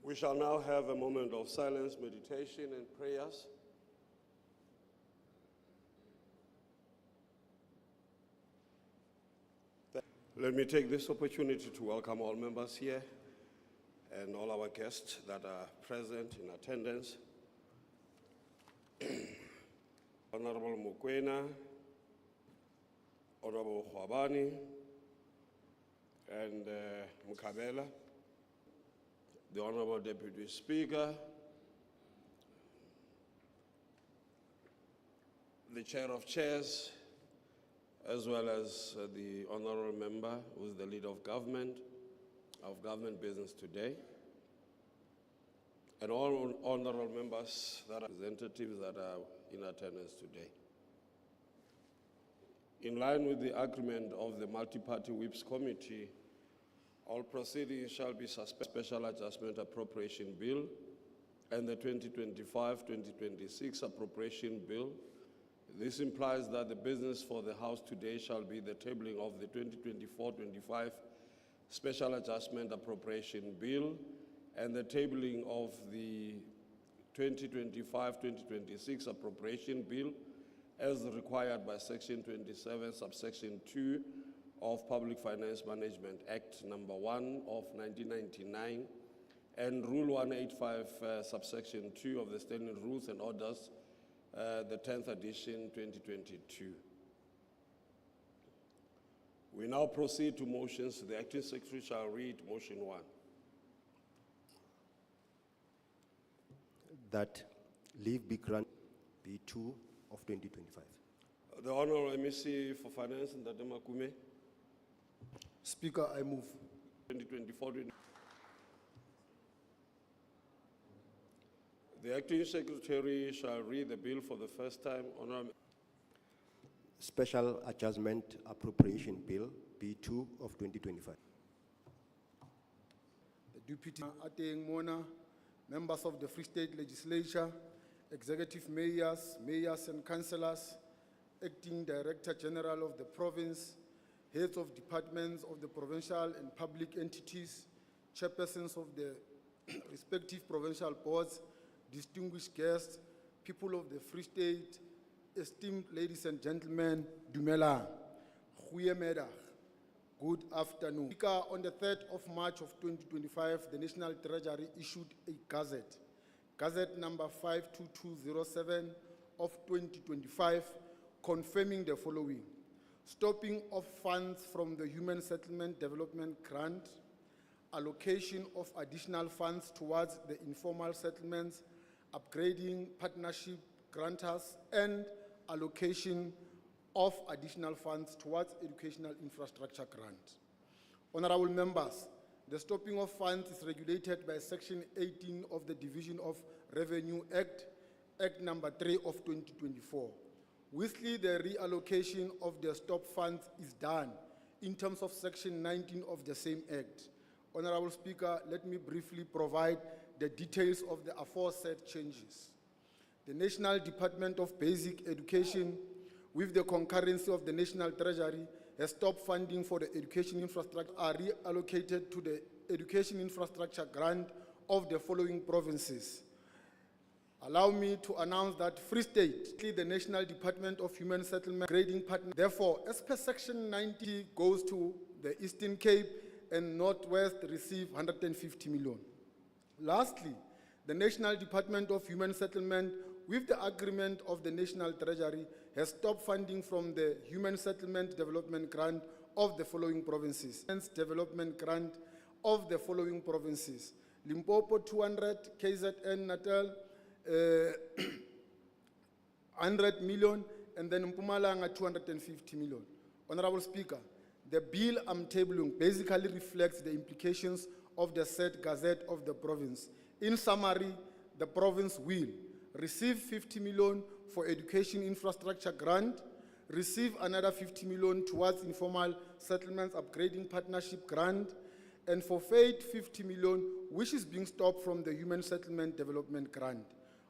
We shall now have a moment of silence, meditation, and prayers. Let me take this opportunity to welcome all members here and all our guests that are present in attendance. Honorable Mokoena, Honorable Khwabane, and Mukabela, the Honorable Deputy Speaker, the Chair of Chairs, as well as the Honorable Member, who is the leader of government business today, and all honorable members that are representatives that are in attendance today. In line with the agreement of the Multi-Party Whips Committee, all proceedings shall be suspended. Special Adjustment Appropriation Bill and the 2025-2026 Appropriation Bill. This implies that the business for the House today shall be the tabling of the 2024-25 Special Adjustment Appropriation Bill and the tabling of the 2025-2026 Appropriation Bill as required by Section 27, Subsection 2 of Public Finance Management Act Number 1 of 1999 and Rule 185, Subsection 2 of the Standing Rules and Orders, the 10th edition, 2022. We now proceed to motions. The Acting Secretary shall read Motion 1. That leave be granted B2 of 2025. The Honorable MEC for Finance, Ndate Makume. Speaker, I move. 2024. The Acting Secretary shall read the bill for the first time. Honorable Special Adjustment Appropriation Bill B2 of 2025. The Deputy Ateng Mona, members of the Free State Legislature, executive mayors, mayors and councillors, acting Director General of the province, heads of departments of the provincial and public entities, chairpersons of the respective provincial boards, distinguished guests, people of the Free State, esteemed ladies and gentlemen, Dumela, Goeiemiddag, good afternoon. Speaker, on the 3rd of March of 2025, the National Treasury issued a Gazette number 52207 of 2025, confirming the following: stopping of funds from the Human Settlement Development Grant, allocation of additional funds towards the informal settlements, upgrading partnership grantors, and allocation of additional funds towards educational infrastructure grant. Honorable members, the stopping of funds is regulated by Section 18 of the Division of Revenue Act, Act number 3 of 2024. Whilstly the reallocation of the stop funds is done in terms of Section 19 of the same Act. Honorable Speaker, let me briefly provide the details of the aforesaid changes. The National Department of Basic Education, with the concurrency of the National Treasury, has stopped funding for the education infrastructure, are reallocated to the education infrastructure grant of the following provinces. Allow me to announce that Free State, the National Department of Human Settlement Grading Partner, therefore, as per Section 90, goes to the Eastern Cape, and Northwest receive 150 million. Lastly, the National Department of Human Settlement, with the agreement of the National Treasury, has stopped funding from the Human Settlement Development Grant of the following provinces. Development Grant of the following provinces: Limpopo 200, KZN Natal 100 million, and then Mpumalanga 250 million. Honorable Speaker, the bill I'm tabling basically reflects the implications of the said Gazette of the province. In summary, the province will receive 50 million for education infrastructure grant, receive another 50 million towards informal settlements upgrading partnership grant, and forfeit 50 million, which is being stopped from the Human Settlement Development Grant.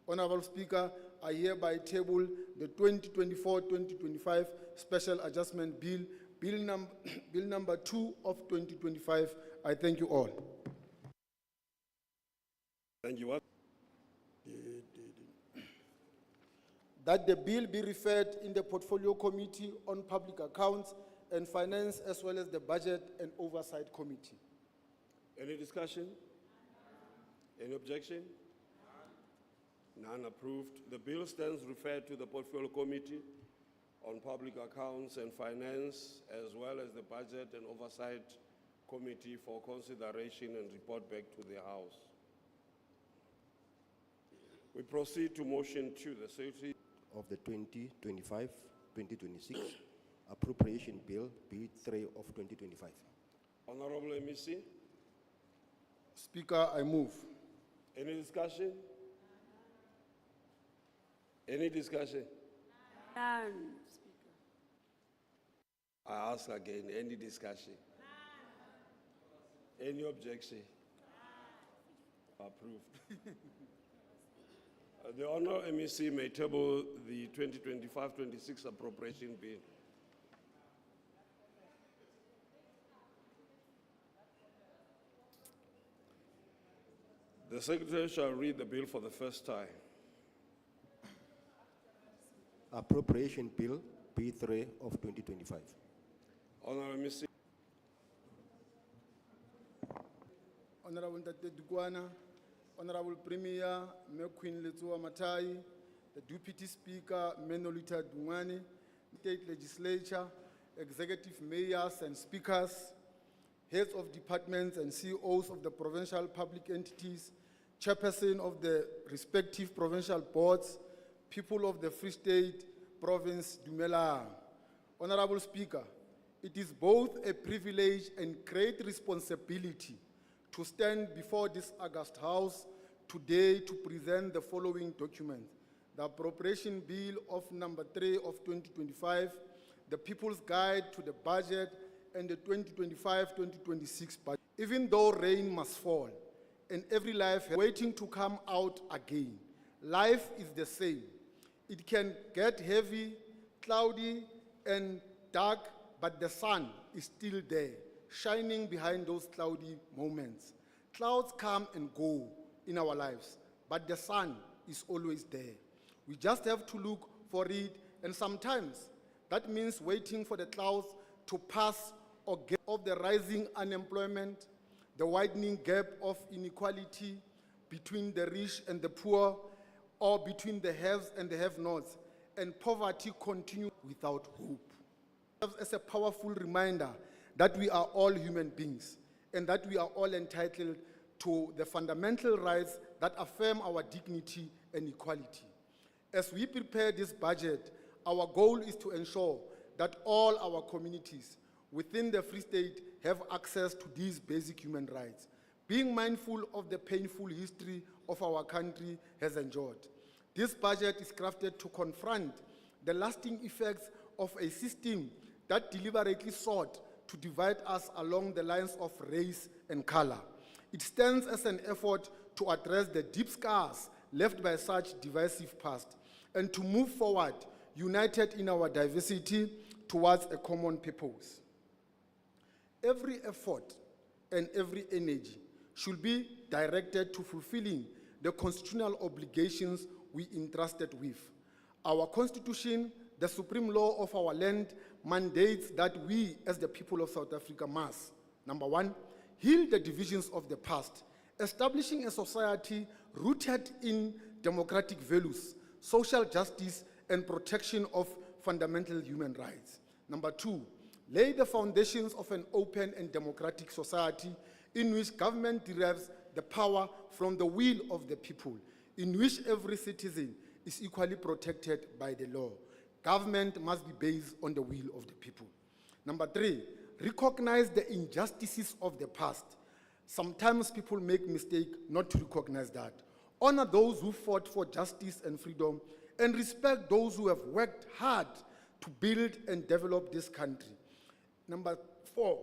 Honorable Speaker, I hereby table the 2024-2025 Special Adjustment Bill, Bill number 2 of 2025. I thank you all. Thank you. What? That the bill be referred in the Portfolio Committee on Public Accounts and Finance, as well as the Budget and Oversight Committee. Any discussion? Any objection? None approved. The bill stands referred to the Portfolio Committee on Public Accounts and Finance, as well as the Budget and Oversight Committee for consideration and report back to the House. We proceed to motion 2, the Secretary. Of the 2025-2026 Appropriation Bill, Bill 3 of 2025. Honorable MEC, Speaker, I move. any discussion? Any discussion? None, Speaker. I ask again, any discussion? Any objection? Approved. The Honourable MEC may table the 2025-26 appropriation bill. The Secretary shall read the bill for the first time. Appropriation Bill, Bill 3 of 2025. Honourable MEC. Honorable Ntate Dukwana, Honorable Premier, Mayor Queen Letsoa Matai, the Deputy Speaker, Menolita Dungane, State Legislature, Executive Mayors and Speakers, Heads of Departments and CEOs of the Provincial Public Entities, Chairperson of the respective Provincial Boards, people of the Free State Province, Dumela. Honorable Speaker, it is both a privilege and great responsibility to stand before this august House today to present the following documents: the Appropriation Bill of number 3 of 2025, the People's Guide to the Budget, and the 2025-2026 budget. Even though rain must fall and every life is waiting to come out again, life is the same. It can get heavy, cloudy, and dark, but the sun is still there, shining behind those cloudy moments. Clouds come and go in our lives, but the sun is always there. We just have to look for it, and sometimes that means waiting for the clouds to pass or get off the rising unemployment, the widening gap of inequality between the rich and the poor, or between the haves and the have-nots, and poverty continue without hope. As a powerful reminder that we are all human beings and that we are all entitled to the fundamental rights that affirm our dignity and equality. As we prepare this budget, our goal is to ensure that all our communities within the Free State have access to these basic human rights, being mindful of the painful history of our country has endured. This budget is crafted to confront the lasting effects of a system that deliberately sought to divide us along the lines of race and color. It stands as an effort to address the deep scars left by such divisive past and to move forward united in our diversity towards a common purpose. Every effort and every energy should be directed to fulfilling the constitutional obligations we entrusted with. Our Constitution, the supreme law of our land, mandates that we, as the people of South Africa, must, number one, heal the divisions of the past, establishing a society rooted in democratic values, social justice, and protection of fundamental human rights. Number two, lay the foundations of an open and democratic society in which government derives the power from the will of the people, in which every citizen is equally protected by the law. Government must be based on the will of the people. Number three, recognize the injustices of the past. Sometimes people make mistake not to recognize that. Honor those who fought for justice and freedom, and respect those who have worked hard to build and develop this country. Number four,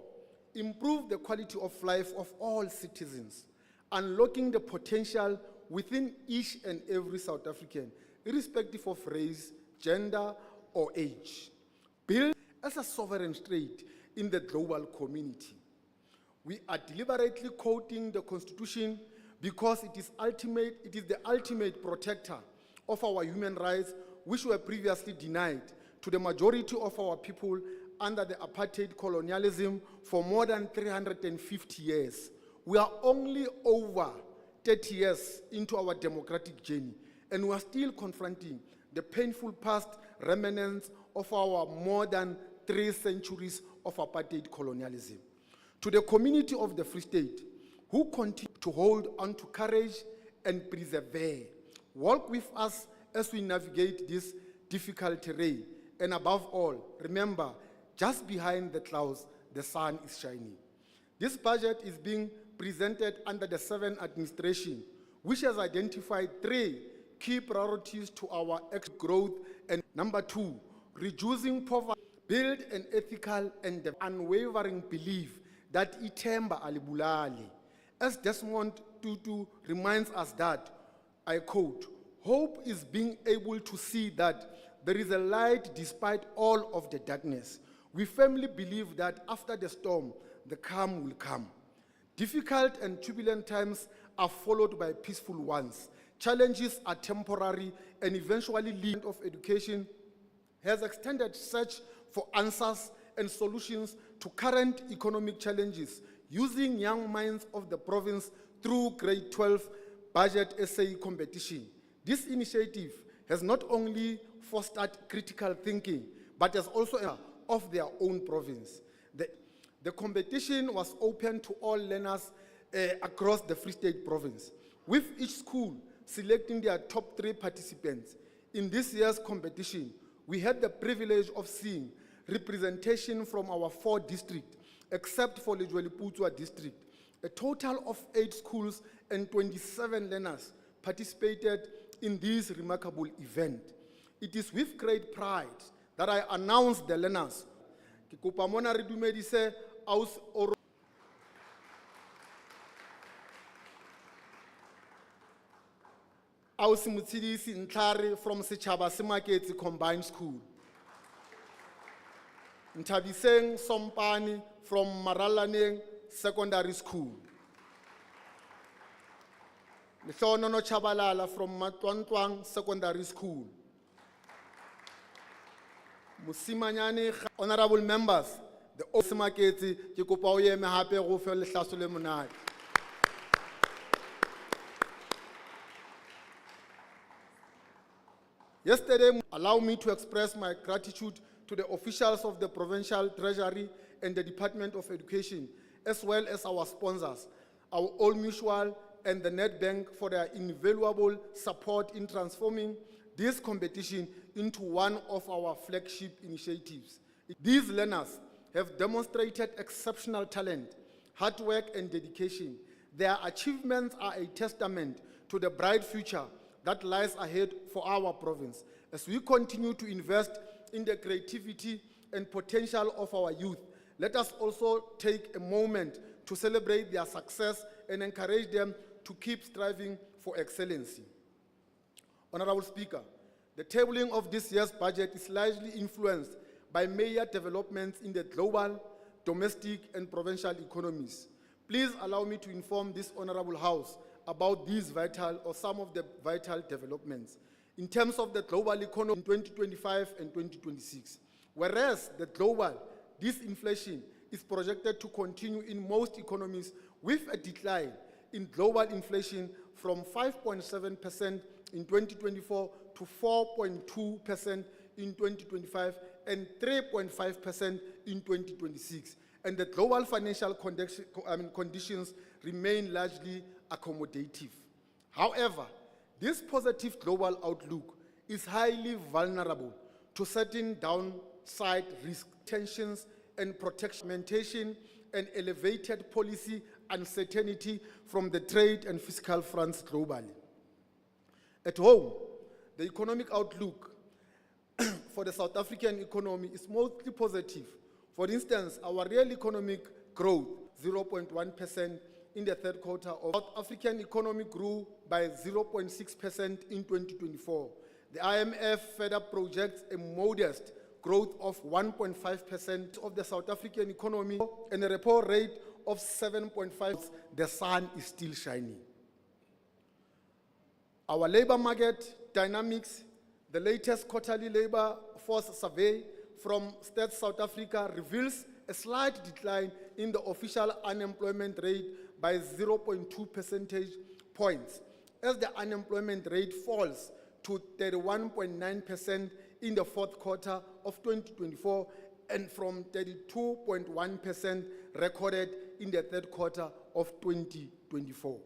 improve the quality of life of all citizens, unlocking the potential within each and every South African, irrespective of race, gender, or age. Build as a sovereign state in the global community. We are deliberately quoting the Constitution because it is the ultimate protector of our human rights, which were previously denied to the majority of our people under the apartheid colonialism for more than 350 years. We are only over 30 years into our democratic journey, and we are still confronting the painful past remnants of our more than 3 centuries of apartheid colonialism. To the community of the Free State, who continue to hold on to courage and persevere, walk with us as we navigate this difficult terrain. And above all, remember, just behind the clouds, the sun is shining. This budget is being presented under the 7th administration, which has identified 3 key priorities to our growth. And number 2, reducing poverty, build an ethical and unwavering belief that ithemba alibulali. As Desmond Tutu reminds us that, I quote, "Hope is being able to see that there is a light despite all of the darkness. We firmly believe that after the storm, the calm will come. Difficult and turbulent times are followed by peaceful ones. Challenges are temporary and eventually lead of education has extended search for answers and solutions to current economic challenges using young minds of the province through grade 12 budget essay competition. This initiative has not only fostered critical thinking, but has also of their own province. The competition was open to all learners across the Free State province, with each school selecting their top 3 participants. In this year's competition, we had the privilege of seeing representation from our 4 districts, except for Lejweleputswa district. A total of 8 schools and 27 learners participated in this remarkable event. It is with great pride that I announce the learners. Ke kopa mona re dumedise Ausi Mutsidisi Ntlhare from Setjhaba Semaketse Combined School. Nthabiseng Sompani from Maralaneng Secondary School. Lehlonono Chabalala from Matwantwang Secondary School. Musimanyane, honorable members, the Semaketse ke kopa o eme hape go fe lehlaso le monate. Yesterday, allow me to express my gratitude to the officials of the Provincial Treasury and the Department of Education, as well as our sponsors, our Old Mutual and the Net Bank for their invaluable support in transforming this competition into one of our flagship initiatives. These learners have demonstrated exceptional talent, hard work, and dedication. Their achievements are a testament to the bright future that lies ahead for our province. As we continue to invest in the creativity and potential of our youth, let us also take a moment to celebrate their success and encourage them to keep striving for excellency. Honorable Speaker, the tabling of this year's budget is largely influenced by major developments in the global, domestic, and provincial economies. Please allow me to inform this Honorable House about these some of the vital developments. In terms of the global economy in 2025 and 2026, whereas the global disinflation is projected to continue in most economies with a decline in global inflation from 5.7% in 2024 to 4.2% in 2025 and 3.5% in 2026. And the global financial conditions remain largely accommodative. However, this positive global outlook is highly vulnerable to certain downside risk, tensions, and protection and elevated policy uncertainty from the trade and fiscal fronts globally. At home, the economic outlook for the South African economy is mostly positive. For instance, our real economic growth, 0.1% in the third quarter of South African economy grew by 0.6% in 2024. The IMF further projects a modest growth of 1.5% of the South African economy and a repo rate of 7.5%. The sun is still shining. Our labor market dynamics, the latest quarterly labor force survey from Stats South Africa reveals a slight decline in the official unemployment rate by 0.2 percentage points, as the unemployment rate falls to 31.9% in the fourth quarter of 2024 and from 32.1% recorded in the third quarter of 2024.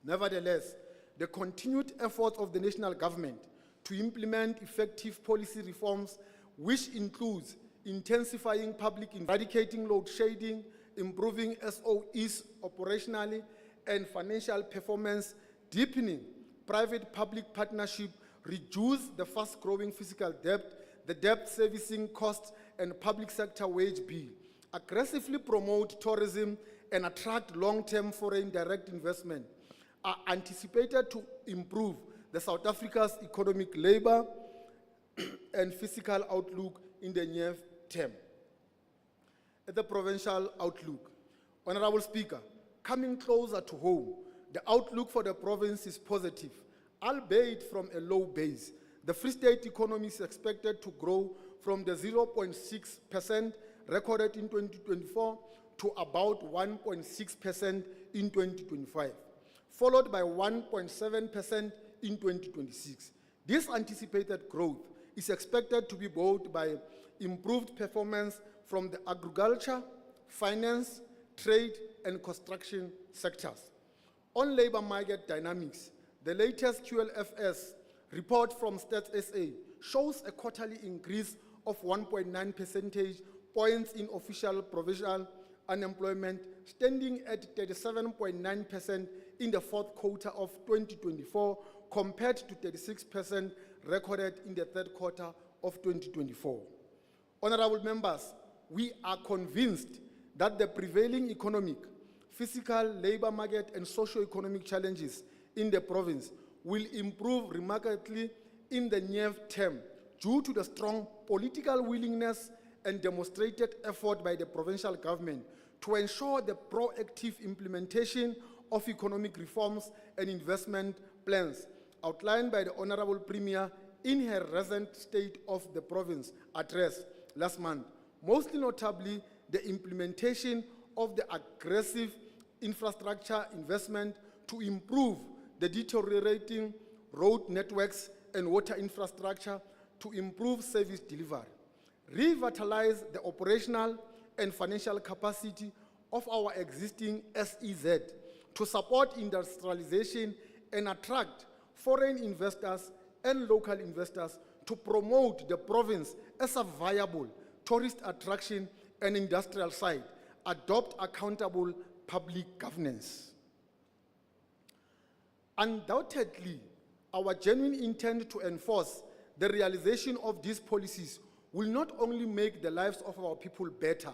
Nevertheless, the continued efforts of the national government to implement effective policy reforms, which includes intensifying public eradicating load shedding, improving SOEs operationally and financial performance, deepening private-public partnership, reduce the fast-growing fiscal debt, the debt servicing costs, and public sector wage bill, aggressively promote tourism and attract long-term foreign direct investment, are anticipated to improve the South Africa's economic, labor, and fiscal outlook in the near term. At the provincial outlook, Honorable Speaker, coming closer to home, the outlook for the province is positive, albeit from a low base. The Free State economy is expected to grow from the 0.6% recorded in 2024 to about 1.6% in 2025, followed by 1.7% in 2026. This anticipated growth is expected to be buoyed by improved performance from the agriculture, finance, trade, and construction sectors. On labor market dynamics, the latest QLFS report from Stats SA shows a quarterly increase of 1.9 percentage points in official provincial unemployment, standing at 37.9% in the fourth quarter of 2024 compared to 36% recorded in the third quarter of 2024. Honorable members, we are convinced that the prevailing economic, fiscal, labor market, and socio-economic challenges in the province will improve remarkably in the near term due to the strong political willingness and demonstrated effort by the provincial government to ensure the proactive implementation of economic reforms and investment plans outlined by the Honorable Premier in her recent State of the Province address last month, mostly notably the implementation of the aggressive infrastructure investment to improve the deteriorating road networks and water infrastructure to improve service delivery, revitalize the operational and financial capacity of our existing SEZ to support industrialization and attract foreign investors and local investors to promote the province as a viable tourist attraction and industrial site, adopt accountable public governance. Undoubtedly, our genuine intent to enforce the realization of these policies will not only make the lives of our people better,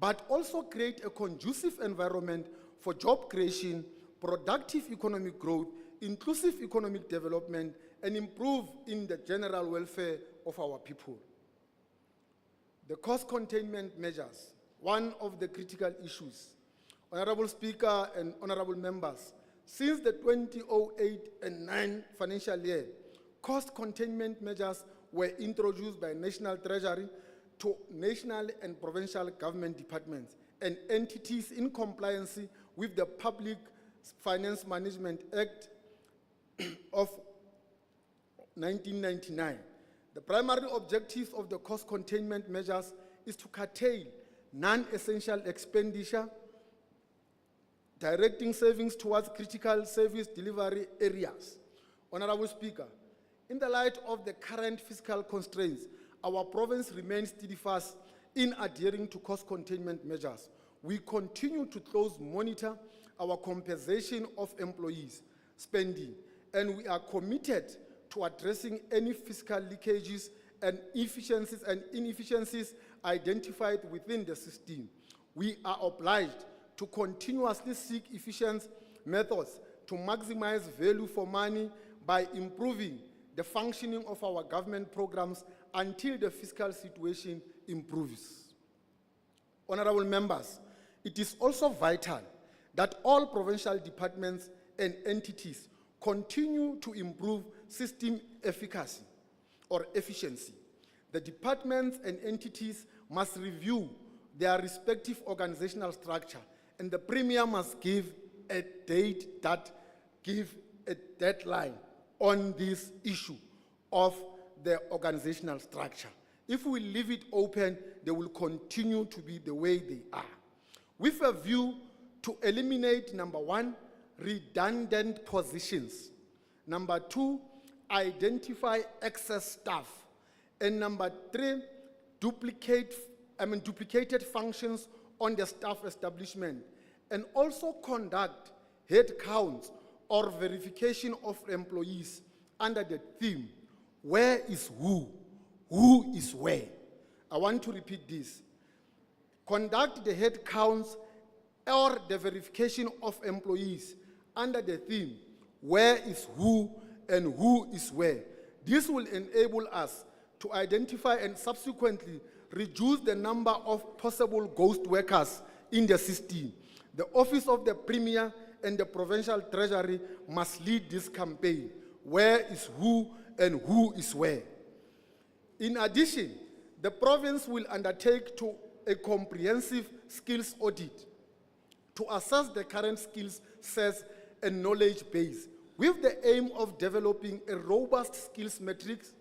but also create a conducive environment for job creation, productive economic growth, inclusive economic development, and improve in the general welfare of our people. The cost containment measures, one of the critical issues. Honorable Speaker and honorable members, since the 2008 and 9 financial year, cost containment measures were introduced by National Treasury to national and provincial government departments and entities in compliance with the Public Finance Management Act of 1999. The primary objectives of the cost containment measures is to curtail non-essential expenditure, directing savings towards critical service delivery areas. Honorable Speaker, in the light of the current fiscal constraints, our province remains steadfast in adhering to cost containment measures. We continue to closely monitor our compensation of employees' spending, and we are committed to addressing any fiscal leakages and inefficiencies identified within the system. We are obliged to continuously seek efficient methods to maximize value for money by improving the functioning of our government programs until the fiscal situation improves. Honorable members, it is also vital that all provincial departments and entities continue to improve system efficacy or efficiency, the departments and entities must review their respective organizational structure, and the Premier must give a date that give a deadline on this issue of the organizational structure. If we leave it open, they will continue to be the way they are. With a view to eliminate, number one, redundant positions. Number two, identify excess staff. And number three, duplicated functions on the staff establishment. And also conduct head counts or verification of employees under the theme, where is who is where. I want to repeat this. Conduct the head counts or the verification of employees under the theme, where is who and who is where. This will enable us to identify and subsequently reduce the number of possible ghost workers in the system. The Office of the Premier and the Provincial Treasury must lead this campaign, where is who and who is where. In addition, the province will undertake a comprehensive skills audit to assess the current skills sets and knowledge base, with the aim of developing a robust skills matrix,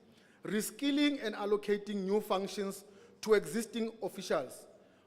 reskilling and allocating new functions to existing officials.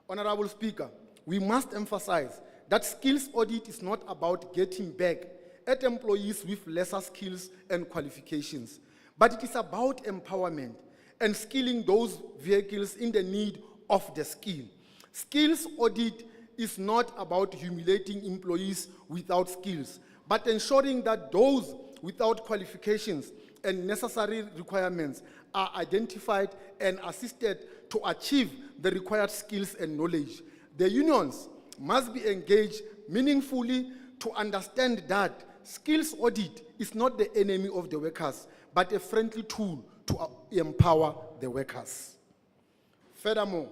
Honorable Speaker, we must emphasize that skills audit is not about getting back at employees with lesser skills and qualifications, but it is about empowerment and skilling those vehicles in the need of the skill. Skills audit is not about humiliating employees without skills, but ensuring that those without qualifications and necessary requirements are identified and assisted to achieve the required skills and knowledge. The unions must be engaged meaningfully to understand that skills audit is not the enemy of the workers, but a friendly tool to empower the workers. Furthermore,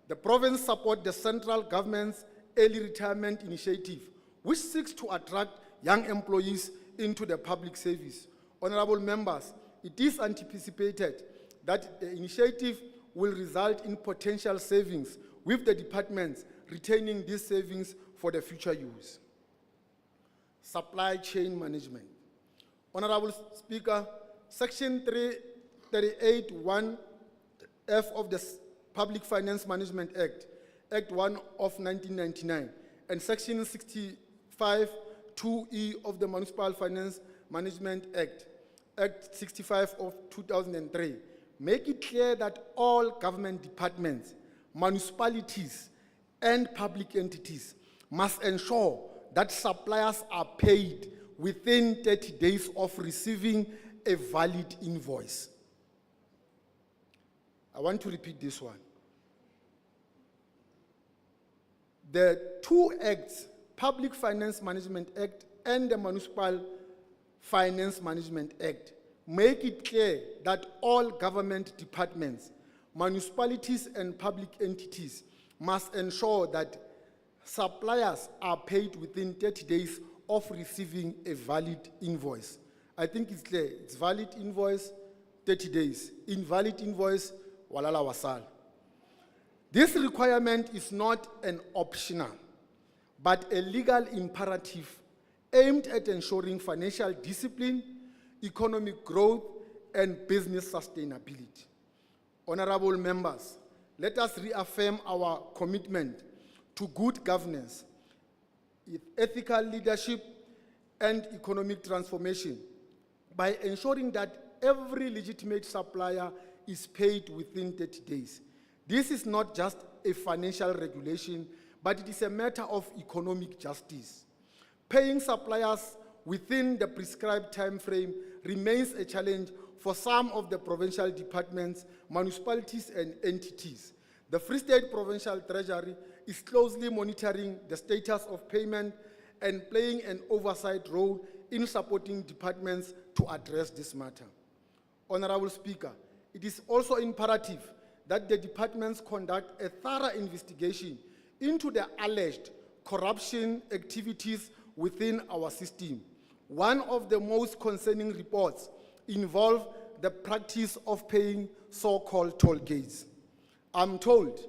the province supports the central government's early retirement initiative, which seeks to attract young employees into the public service. Honorable members, it is anticipated that the initiative will result in potential savings, with the departments retaining these savings for the future use. Supply chain management. Honorable Speaker, Section 338(1)(f) of the Public Finance Management Act, Act 1 of 1999, and Section 65(2)(e) of the Municipal Finance Management Act, Act 65 of 2003, make it clear that all government departments, municipalities, and public entities must ensure that suppliers are paid within 30 days of receiving a valid invoice. I want to repeat this one. The two acts, Public Finance Management Act and the Municipal Finance Management Act, make it clear that all government departments, municipalities, and public entities must ensure that suppliers are paid within 30 days of receiving a valid invoice. I think it's clear. It's valid invoice, 30 days. Invalid invoice, walala wasal. This requirement is not an optional, but a legal imperative aimed at ensuring financial discipline, economic growth, and business sustainability. Honorable members, let us reaffirm our commitment to good governance, ethical leadership, and economic transformation by ensuring that every legitimate supplier is paid within 30 days. This is not just a financial regulation, but it is a matter of economic justice. Paying suppliers within the prescribed time frame remains a challenge for some of the provincial departments, municipalities, and entities. The Free State Provincial Treasury is closely monitoring the status of payment and playing an oversight role in supporting departments to address this matter. Honorable Speaker, it is also imperative that the departments conduct a thorough investigation into the alleged corruption activities within our system, One of the most concerning reports involved the practice of paying so-called toll gates. I'm told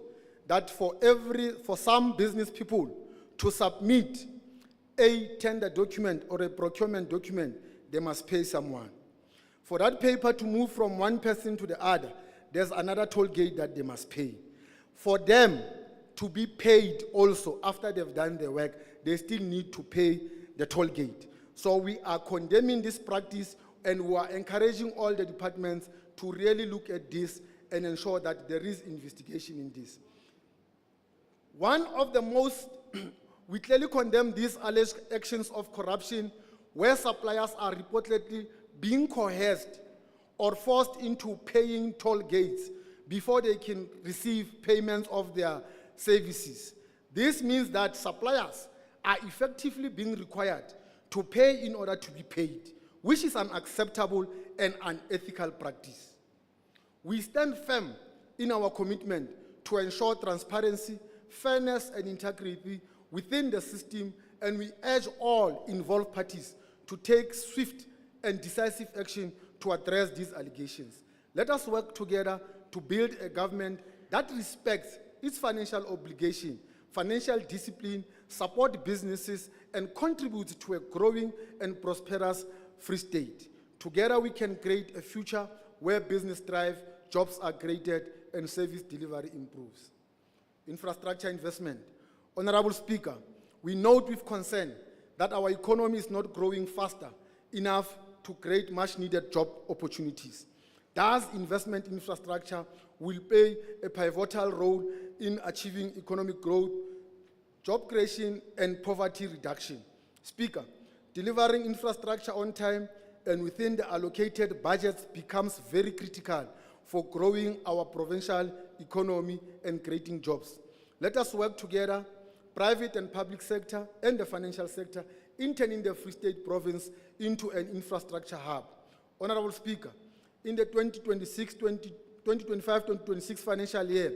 that for some business people to submit a tender document or a procurement document, they must pay someone. For that paper to move from one person to the other, there's another toll gate that they must pay. For them to be paid also after they've done their work, they still need to pay the toll gate. So we are condemning this practice, and we are encouraging all the departments to really look at this and ensure that there is investigation in this. One of the most, we clearly condemn these alleged actions of corruption where suppliers are reportedly being coerced or forced into paying toll gates before they can receive payments of their services. This means that suppliers are effectively being required to pay in order to be paid, which is unacceptable and unethical practice. We stand firm in our commitment to ensure transparency, fairness, and integrity within the system, and we urge all involved parties to take swift and decisive action to address these allegations. Let us work together to build a government that respects its financial obligation, financial discipline, support businesses, and contributes to a growing and prosperous Free State. Together we can create a future where business thrives, jobs are created, and service delivery improves. Infrastructure investment. Honorable Speaker, we note with concern that our economy is not growing faster enough to create much needed job opportunities. Thus, investment in infrastructure will play a pivotal role in achieving economic growth, job creation, and poverty reduction. Speaker, delivering infrastructure on time and within the allocated budgets becomes very critical for growing our provincial economy and creating jobs. Let us work together, private and public sector and the financial sector, in turning the Free State province into an infrastructure hub. Honorable Speaker, in the 2025-2026 financial year,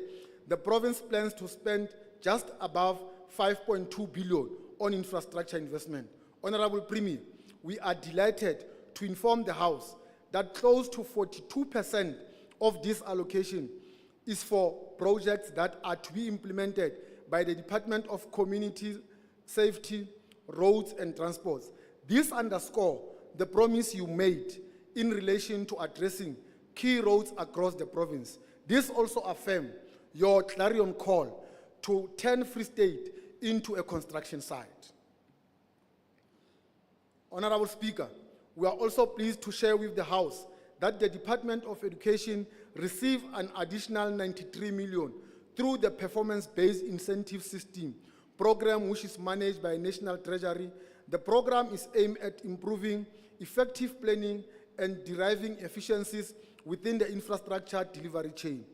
the province plans to spend just above 5.2 billion on infrastructure investment. Honorable Premier, we are delighted to inform the House that close to 42% of this allocation is for projects that are to be implemented by the Department of Community Safety, Roads and Transports. This underscores the promise you made in relation to addressing key roads across the province. This also affirms your clarion call to turn Free State into a construction site. Honorable Speaker, we are also pleased to share with the House that the Department of Education received an additional 93 million through the performance-based incentive system program, which is managed by National Treasury. The program is aimed at improving effective planning and deriving efficiencies within the infrastructure delivery chain.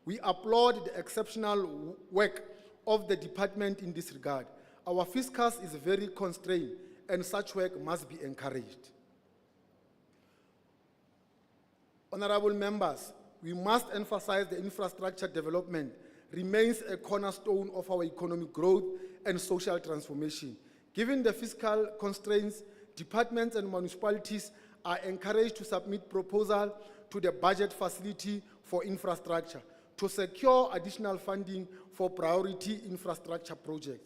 We applaud the exceptional work of the department in this regard. Our fiscus is very constrained, and such work must be encouraged. Honorable members, we must emphasize the infrastructure development remains a cornerstone of our economic growth and social transformation. Given the fiscal constraints, departments and municipalities are encouraged to submit proposals to the budget facility for infrastructure to secure additional funding for priority infrastructure projects.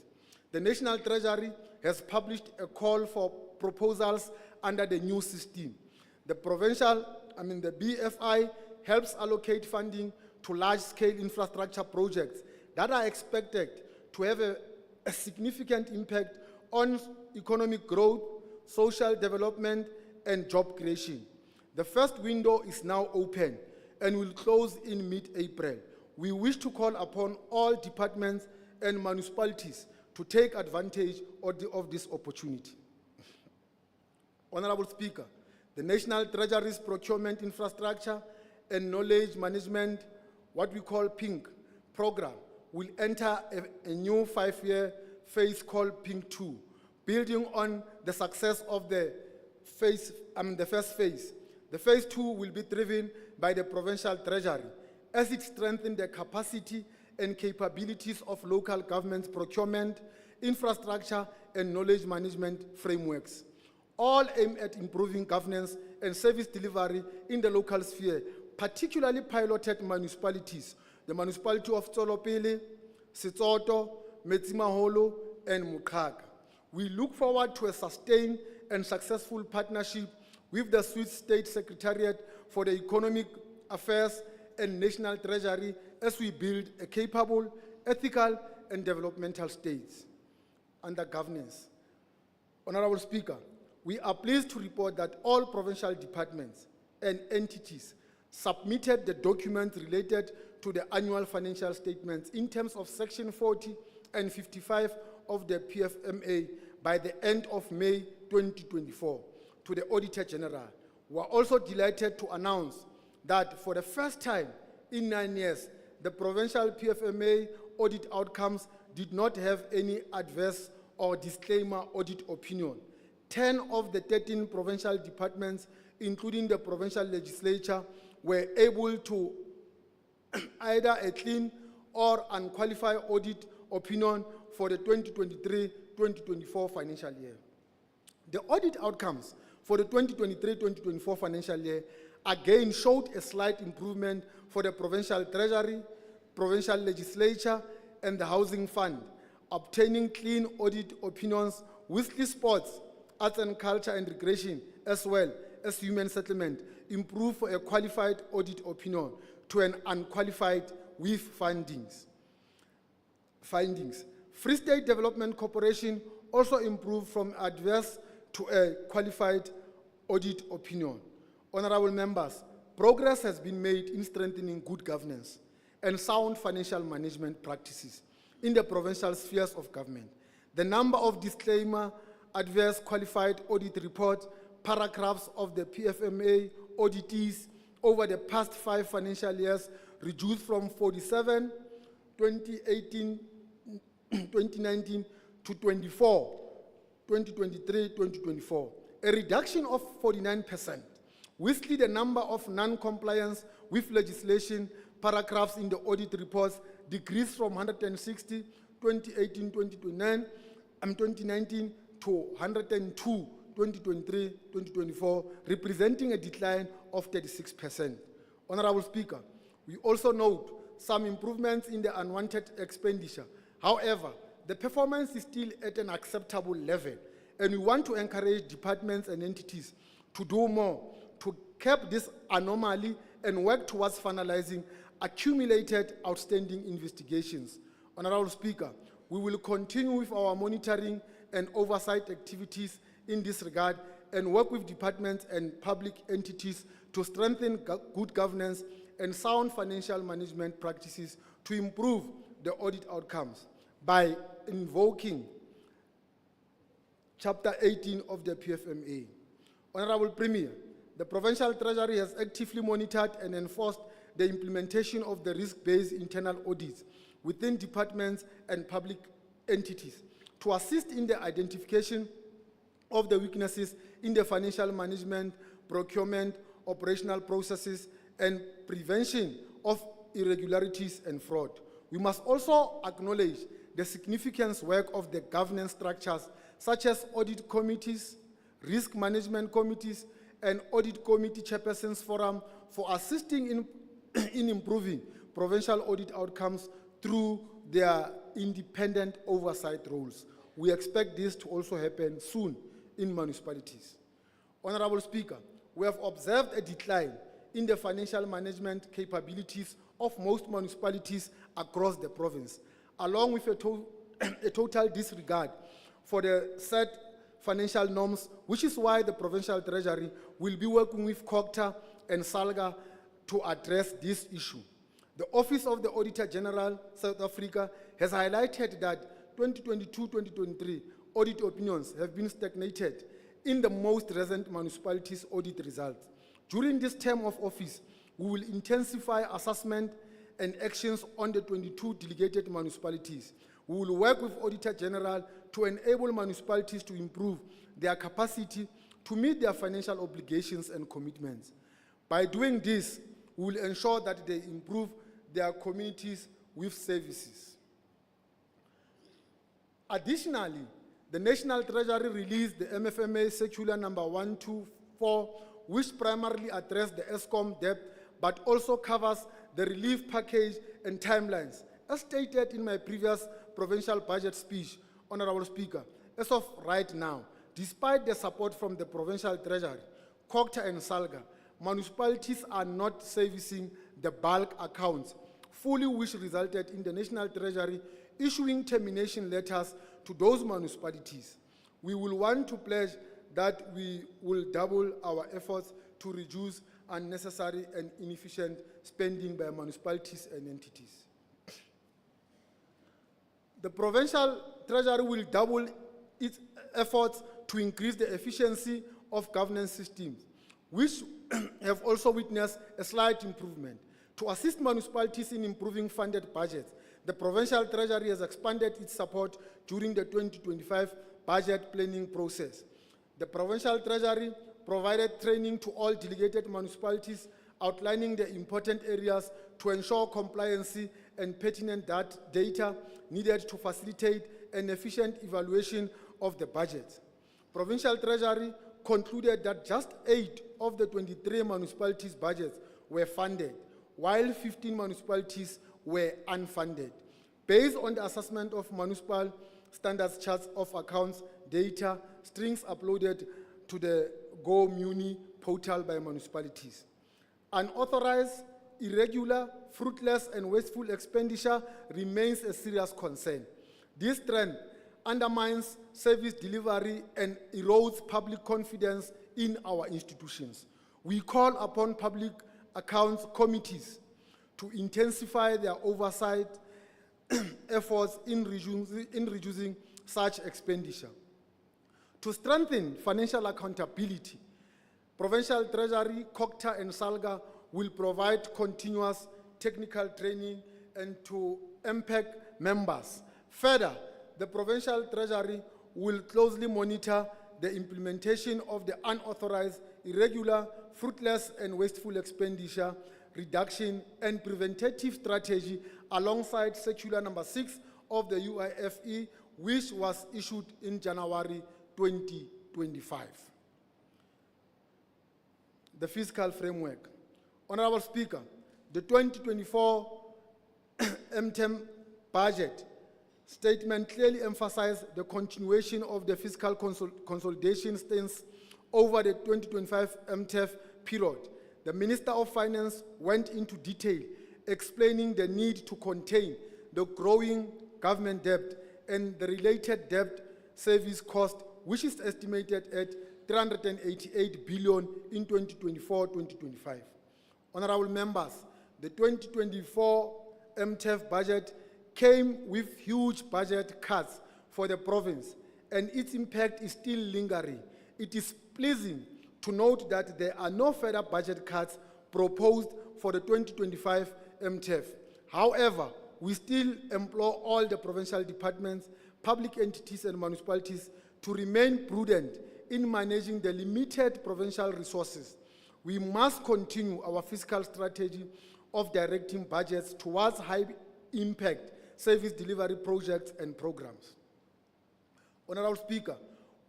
The National Treasury has published a call for proposals under the new system. The BFI helps allocate funding to large-scale infrastructure projects that are expected to have a significant impact on economic growth, social development, and job creation. The first window is now open and will close in mid-April. We wish to call upon all departments and municipalities to take advantage of this opportunity. Honorable Speaker, the National Treasury's procurement infrastructure and knowledge management, what we call PINK program, will enter a new 5-year phase called PINK 2, building on the success of the first phase. The phase 2 will be driven by the Provincial Treasury as it strengthens the capacity and capabilities of local governments' procurement, infrastructure, and knowledge management frameworks. all aim at improving governance and service delivery in the local sphere, particularly piloted municipalities, the municipality of Tsolopele, Setsoto, Metsimaholo, and Mukaga. We look forward to a sustained and successful partnership with the Swiss State Secretariat for the Economic Affairs and National Treasury as we build a capable, ethical, and developmental states under governance. Honorable Speaker, we are pleased to report that all provincial departments and entities submitted the documents related to the annual financial statements in terms of Section 40 and 55 of the PFMA by the end of May 2024 to the Auditor General. We are also delighted to announce that for the first time in 9 years, the provincial PFMA audit outcomes did not have any adverse or disclaimer audit opinion. 10 of the 13 provincial departments, including the provincial legislature, were able to either a clean or unqualified audit opinion for the 2023-2024 financial year. The audit outcomes for the 2023-2024 financial year again showed a slight improvement for the provincial treasury, provincial legislature, and the housing fund, obtaining clean audit opinions with the sports, arts and culture and recreation, as well as human settlement, improve for a qualified audit opinion to an unqualified with findings. Free State Development Corporation also improved from adverse to a qualified audit opinion. Honorable members, progress has been made in strengthening good governance and sound financial management practices in the provincial spheres of government. The number of disclaimer, adverse qualified audit report paragraphs of the PFMA auditees over the past 5 financial years reduced from 47, 2018-2019 to 24, 2023-2024, a reduction of 49%. Whilst the number of non-compliance with legislation paragraphs in the audit reports decreased from 160, 2018-2019 to 102, 2023-2024, representing a decline of 36%. Honorable Speaker, we also note some improvements in the unwanted expenditure. However, the performance is still at an acceptable level, and we want to encourage departments and entities to do more to cap this anomaly and work towards finalizing accumulated outstanding investigations. Honorable Speaker, we will continue with our monitoring and oversight activities in this regard and work with departments and public entities to strengthen good governance and sound financial management practices to improve the audit outcomes by invoking Chapter 18 of the PFMA. Honorable Premier, the Provincial Treasury has actively monitored and enforced the implementation of the risk-based internal audits within departments and public entities to assist in the identification of the weaknesses in the financial management, procurement, operational processes, and prevention of irregularities and fraud. We must also acknowledge the significant work of the governance structures such as audit committees, risk management committees, and audit committee chairpersons forum for assisting in improving provincial audit outcomes through their independent oversight roles. We expect this to also happen soon in municipalities. Honorable Speaker, we have observed a decline in the financial management capabilities of most municipalities across the province, along with a total disregard for the set financial norms, which is why the Provincial Treasury will be working with COGTA and SALGA to address this issue. The Office of the Auditor General, South Africa, has highlighted that 2022-2023 audit opinions have been stagnated in the most recent municipalities' audit results. During this term of office, we will intensify assessment and actions on the 22 delegated municipalities. We will work with Auditor General to enable municipalities to improve their capacity to meet their financial obligations and commitments. By doing this, we will ensure that they improve their communities with services. Additionally, the National Treasury released the MFMA Circular number 124, which primarily addressed the ESCOM debt, but also covers the relief package and timelines. As stated in my previous provincial budget speech, Honorable Speaker, as of right now, despite the support from the Provincial Treasury, COGTA and SALGA, municipalities are not servicing the bulk accounts fully, which resulted in the National Treasury issuing termination letters to those municipalities. We will want to pledge that we will double our efforts to reduce unnecessary and inefficient spending by municipalities and entities. The Provincial Treasury will double its efforts to increase the efficiency of governance systems, which have also witnessed a slight improvement. To assist municipalities in improving funded budgets, the Provincial Treasury has expanded its support during the 2025 budget planning process. The Provincial Treasury provided training to all delegated municipalities outlining the important areas to ensure compliance and pertinent data needed to facilitate an efficient evaluation of the budget. Provincial Treasury concluded that just 8 of the 23 municipalities' budgets were funded, while 15 municipalities were unfunded. Based on the assessment of municipal standards charts of accounts data, strings uploaded to the Go Muni portal by municipalities. Unauthorized, irregular, fruitless, and wasteful expenditure remains a serious concern. This trend undermines service delivery and erodes public confidence in our institutions. We call upon public accounts committees to intensify their oversight efforts in reducing such expenditure. To strengthen financial accountability, Provincial Treasury, COGTA, and SALGA will provide continuous technical training and to impact members. Further, the Provincial Treasury will closely monitor the implementation of the unauthorized, irregular, fruitless, and wasteful expenditure reduction and preventative strategy alongside Circular number 6 of the UIFE, which was issued in January 2025. The fiscal framework. Honorable Speaker, the 2024 MTEM budget statement clearly emphasized the continuation of the fiscal consolidation stance over the 2025 MTEF period. The Minister of Finance went into detail explaining the need to contain the growing government debt and the related debt service cost, which is estimated at 388 billion in 2024-2025. Honorable members, the 2024 MTEF budget came with huge budget cuts for the province, and its impact is still lingering. It is pleasing to note that there are no further budget cuts proposed for the 2025 MTEF. However, we still implore all the provincial departments, public entities, and municipalities to remain prudent in managing the limited provincial resources. We must continue our fiscal strategy of directing budgets towards high-impact service delivery projects and programs. Honorable Speaker,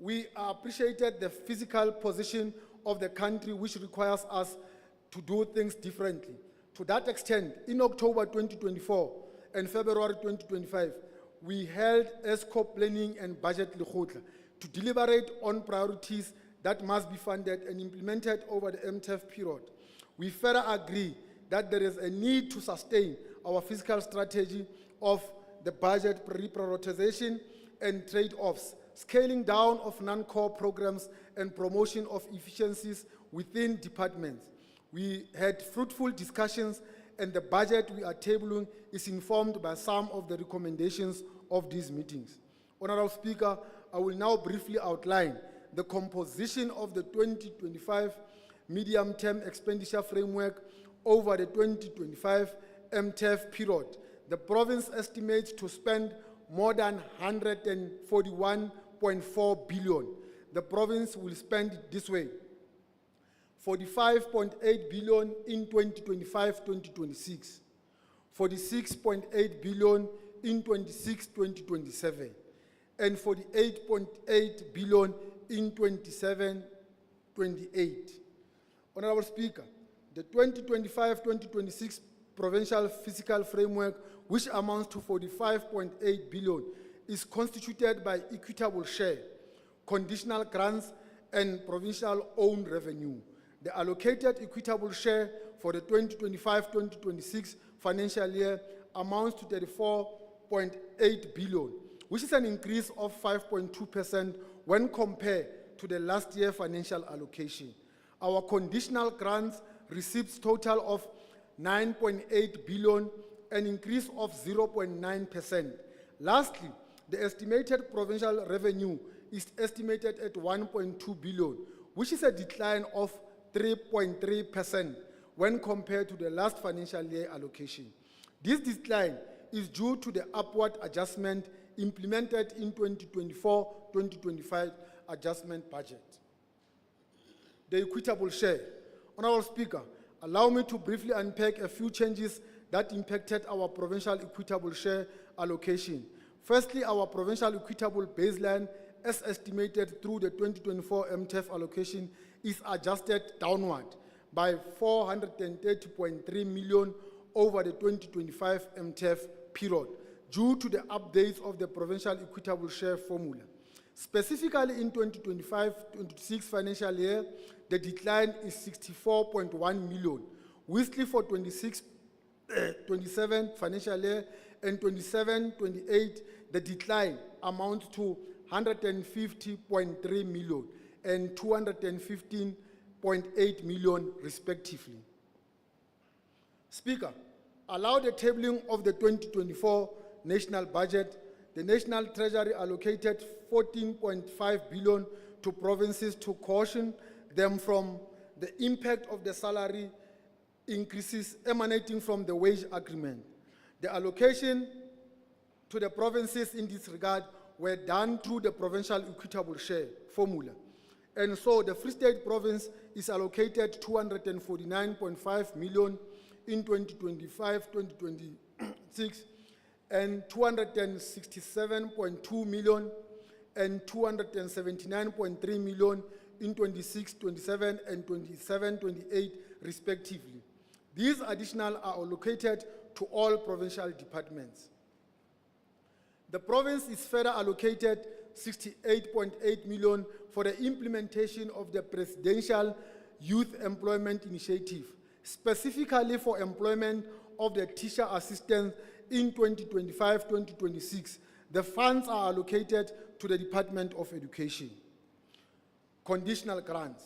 we appreciated the physical position of the country, which requires us to do things differently. To that extent, in October 2024 and February 2025, we held ESCO Planning and Budget Lekgotla to deliberate on priorities that must be funded and implemented over the MTEF period. We further agree that there is a need to sustain our fiscal strategy of the budget reprioritization and trade-offs, scaling down of non-core programs and promotion of efficiencies within departments. We had fruitful discussions, and the budget we are tabling is informed by some of the recommendations of these meetings. Honorable Speaker, I will now briefly outline the composition of the 2025 medium-term expenditure framework over the 2025 MTEF period. The province estimates to spend more than 141.4 billion. The province will spend it this way: 45.8 billion in 2025-2026, 46.8 billion in 2026-2027, and 48.8 billion in 27-28. Honorable Speaker, the 2025-2026 Provincial Fiscal Framework, which amounts to 45.8 billion, is constituted by equitable share, conditional grants, and provincial owned revenue. The allocated equitable share for the 2025-2026 financial year amounts to 34.8 billion, which is an increase of 5.2% when compared to the last year financial allocation. Our conditional grants receipts total of 9.8 billion, an increase of 0.9%. Lastly, the estimated provincial revenue is estimated at 1.2 billion, which is a decline of 3.3% when compared to the last financial year allocation. This decline is due to the upward adjustment implemented in 2024-2025 adjustment budget. The equitable share. Honorable Speaker, allow me to briefly unpack a few changes that impacted our provincial equitable share allocation. Firstly, our provincial equitable baseline, as estimated through the 2024 MTEF allocation, is adjusted downward by 430.3 million over the 2025 MTEF period due to the updates of the provincial equitable share formula. Specifically in 2025-26 financial year, the decline is 64.1 million. Whistly for 26-27 financial year and 27-28, the decline amounts to 150.3 million and 215.8 million respectively. Speaker, allow the tabling of the 2024 national budget. The National Treasury allocated 14.5 billion to provinces to caution them from the impact of the salary increases emanating from the wage agreement. The allocation to the provinces in this regard were done through the provincial equitable share formula. And so the Free State province is allocated 249.5 million in 2025-2026 and 267.2 million and 279.3 million in 26-27 and 27-28 respectively. These additional are allocated to all provincial departments. The province is further allocated 68.8 million for the implementation of the Presidential Youth Employment Initiative, specifically for employment of the teacher assistants in 2025-2026. The funds are allocated to the Department of Education. Conditional grants.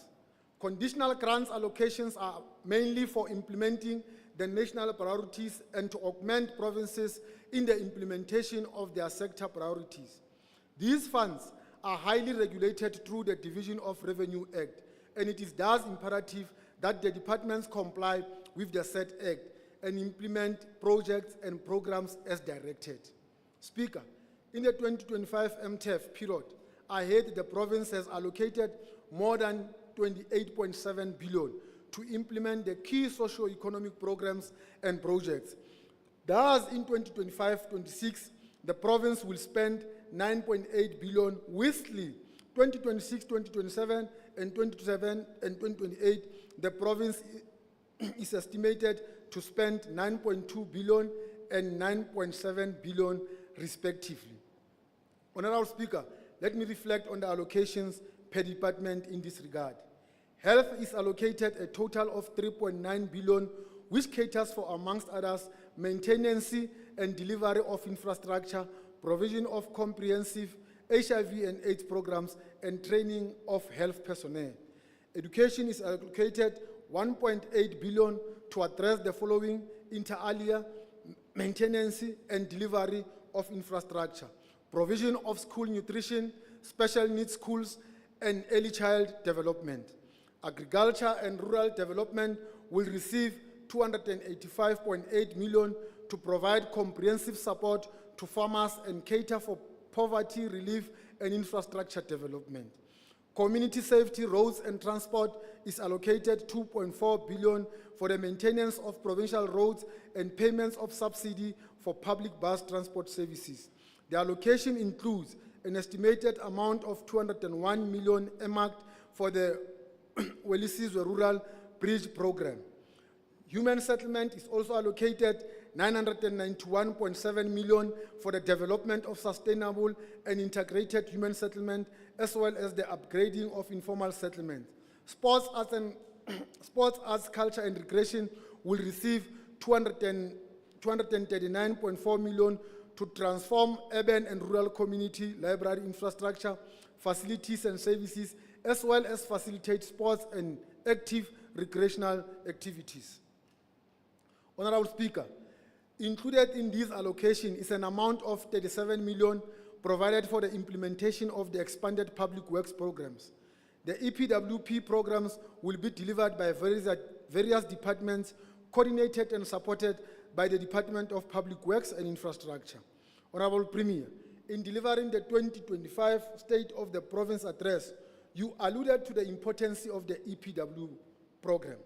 Conditional grants allocations are mainly for implementing the national priorities and to augment provinces in the implementation of their sector priorities. These funds are highly regulated through the Division of Revenue Act, and it is thus imperative that the departments comply with the said act and implement projects and programs as directed. Speaker, in the 2025 MTEF period, I heard the province has allocated more than 28.7 billion to implement the key socio-economic programs and projects. Thus, in 2025-26, the province will spend 9.8 billion. Whistly, 2026-2027 and 2027 and 2028, the province is estimated to spend 9.2 billion and 9.7 billion respectively. Honorable Speaker, let me reflect on the allocations per department in this regard. Health is allocated a total of 3.9 billion, which caters for, amongst others, maintenance and delivery of infrastructure, provision of comprehensive HIV and AIDS programs, and training of health personnel. Education is allocated 1.8 billion to address the following inter alia: maintenance and delivery of infrastructure, provision of school nutrition, special needs schools, and early child development. Agriculture and rural development will receive 285.8 million to provide comprehensive support to farmers and cater for poverty relief and infrastructure development. Community safety, roads and transport is allocated 2.4 billion for the maintenance of provincial roads and payments of subsidy for public bus transport services. The allocation includes an estimated amount of 201 million earmarked for the Welisizwe Rural Bridge Program. Human settlement is also allocated 991.7 million for the development of sustainable and integrated human settlement, as well as the upgrading of informal settlement. Sports, arts, culture and recreation will receive 239.4 million to transform urban and rural community library infrastructure, facilities and services, as well as facilitate sports and active recreational activities. Honorable Speaker, included in this allocation is an amount of 37 million provided for the implementation of the expanded public works programs. The EPWP programs will be delivered by various departments, coordinated and supported by the Department of Public Works and Infrastructure. Honorable Premier, in delivering the 2025 State of the Province Address, you alluded to the importance of the EPW program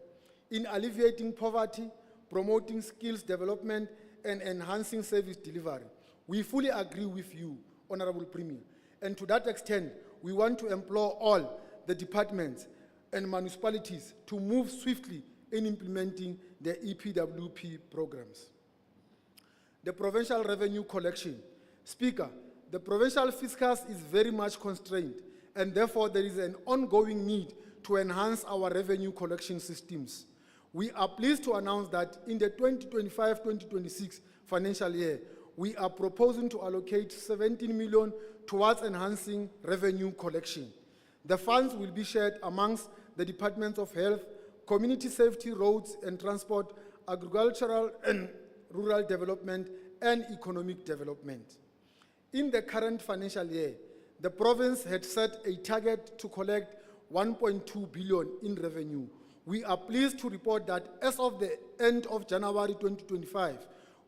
in alleviating poverty, promoting skills development, and enhancing service delivery. We fully agree with you, Honorable Premier, and to that extent, we want to implore all the departments and municipalities to move swiftly in implementing the EPWP programs. The provincial revenue collection. Speaker, the provincial fiscus is very much constrained, and therefore there is an ongoing need to enhance our revenue collection systems. We are pleased to announce that in the 2025-2026 financial year, we are proposing to allocate 17 million towards enhancing revenue collection. The funds will be shared amongst the Departments of Health, Community Safety, Roads and Transport, Agricultural and Rural Development, and Economic Development. In the current financial year, the province had set a target to collect 1.2 billion in revenue. We are pleased to report that as of the end of January 2025,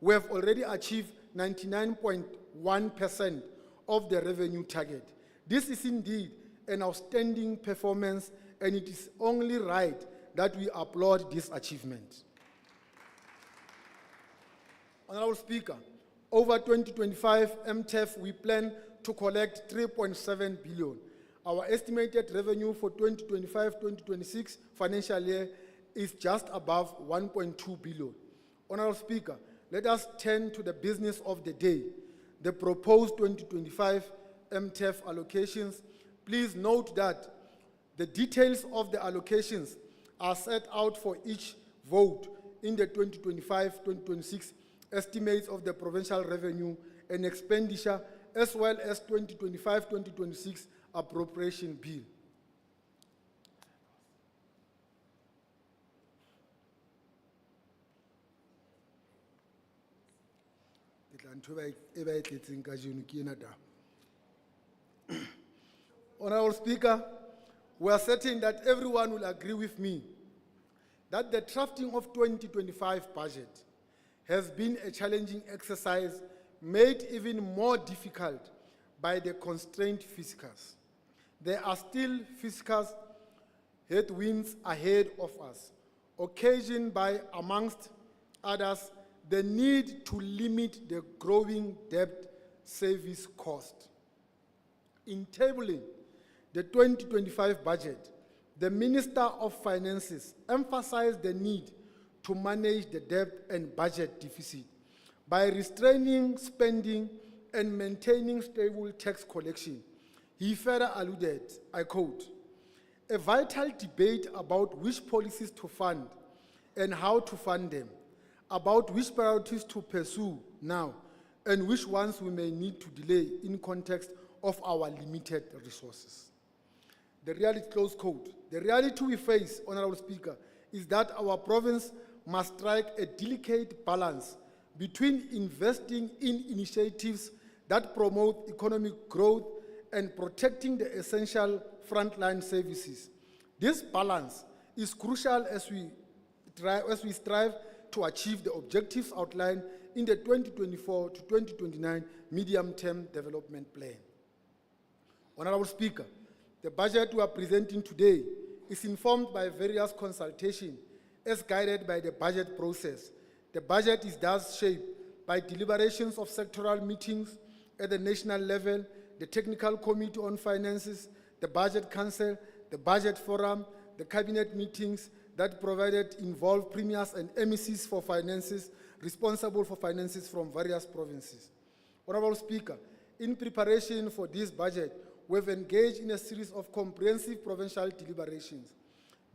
we have already achieved 99.1% of the revenue target. This is indeed an outstanding performance, and it is only right that we applaud this achievement. Honorable Speaker, over 2025 MTEF, we plan to collect 3.7 billion. Our estimated revenue for 2025-2026 financial year is just above 1.2 billion. Honorable Speaker, let us turn to the business of the day, the proposed 2025 MTEF allocations. Please note that the details of the allocations are set out for each vote in the 2025-2026 estimates of the provincial revenue and expenditure, as well as 2025-2026 appropriation bill. Honorable Speaker, we are certain that everyone will agree with me that the drafting of 2025 budget has been a challenging exercise, made even more difficult by the constrained fiscus. There are still fiscal headwinds ahead of us, occasioned by, amongst others, the need to limit the growing debt service cost. In tabling the 2025 budget, the Minister of Finances emphasized the need to manage the debt and budget deficit by restraining spending and maintaining stable tax collection. He further alluded, I quote, "A vital debate about which policies to fund and how to fund them, about which priorities to pursue now, and which ones we may need to delay in context of our limited resources." The reality, close quote. The reality we face, Honorable Speaker, is that our province must strike a delicate balance between investing in initiatives that promote economic growth and protecting the essential frontline services. This balance is crucial as we strive to achieve the objectives outlined in the 2024 to 2029 Medium-Term Development Plan. Honorable Speaker, the budget we are presenting today is informed by various consultations as guided by the budget process. The budget is thus shaped by deliberations of sectoral meetings at the national level, the Technical Committee on Finances, the Budget Council, the Budget Forum, the cabinet meetings that provided involved premiers and MECs for finances, responsible for finances from various provinces. Honorable Speaker, in preparation for this budget, we've engaged in a series of comprehensive provincial deliberations.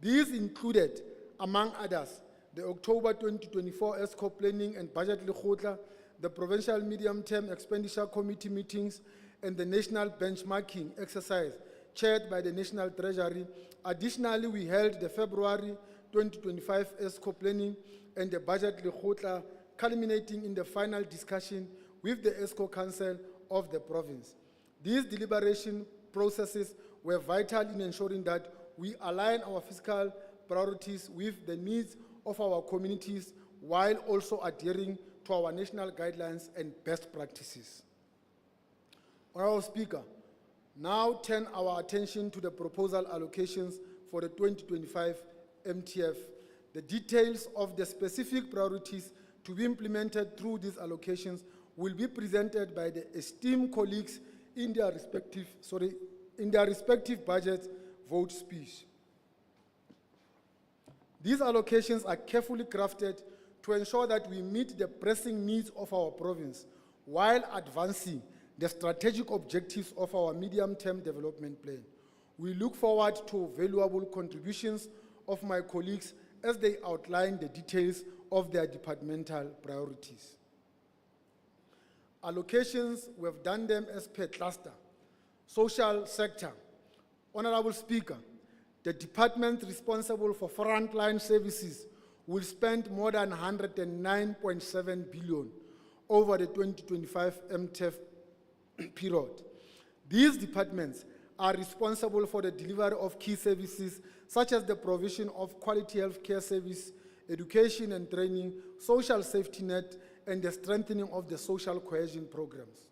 These included, among others, the October 2024 ESCO Planning and Budget Lekgotla, the Provincial Medium-Term Expenditure Committee meetings, and the National Benchmarking Exercise chaired by the National Treasury. Additionally, we held the February 2025 ESCO Planning and the Budget Lekgotla, culminating in the final discussion with the ESCO Council of the province. These deliberation processes were vital in ensuring that we align our fiscal priorities with the needs of our communities while also adhering to our national guidelines and best practices. Honorable Speaker, now turn our attention to the proposal allocations for the 2025 MTF. The details of the specific priorities to be implemented through these allocations will be presented by the esteemed colleagues in their respective budget vote speech. These allocations are carefully crafted to ensure that we meet the pressing needs of our province while advancing the strategic objectives of our medium-term development plan. We look forward to valuable contributions of my colleagues as they outline the details of their departmental priorities. Allocations, we have done them as per cluster. Social sector. Honorable Speaker, the department responsible for frontline services will spend more than 109.7 billion over the 2025 MTF period. These departments are responsible for the delivery of key services such as the provision of quality health care service, education and training, social safety net, and the strengthening of the social cohesion programs.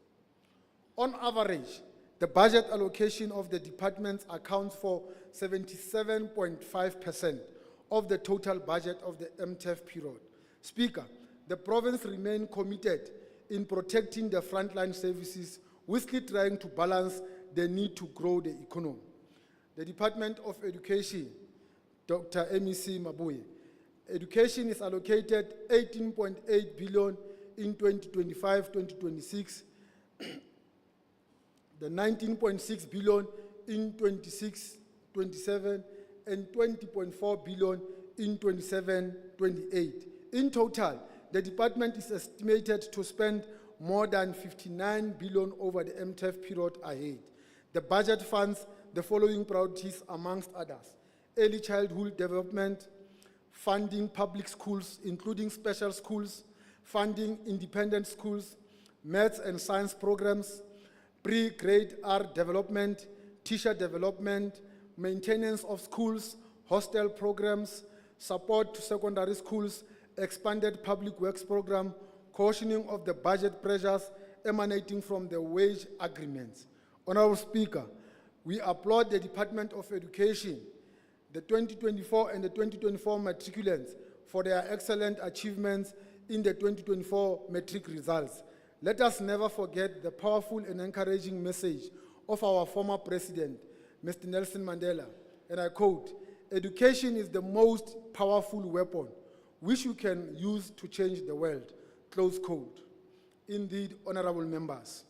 On average, the budget allocation of the departments accounts for 77.5% of the total budget of the MTF period. Speaker, the province remains committed in protecting the frontline services, whilstly trying to balance the need to grow the economy. The Department of Education, Dr. MEC Mabuye. Education is allocated 18.8 billion in 2025-2026, the 19.6 billion in 26-27, and 20.4 billion in 27-28. In total, the department is estimated to spend more than 59 billion over the MTF period ahead. The budget funds the following priorities amongst others: early childhood development, funding public schools, including special schools, funding independent schools, maths and science programs, pre-grade R development, teacher development, maintenance of schools, hostel programs, support to secondary schools, expanded public works program, cautioning of the budget pressures emanating from the wage agreements. Honorable Speaker, we applaud the Department of Education, the 2024 and the 2024 matriculants for their excellent achievements in the 2024 matric results. Let us never forget the powerful and encouraging message of our former president, Mr. Nelson Mandela, and I quote, "Education is the most powerful weapon which you can use to change the world," close quote. Indeed, honorable members,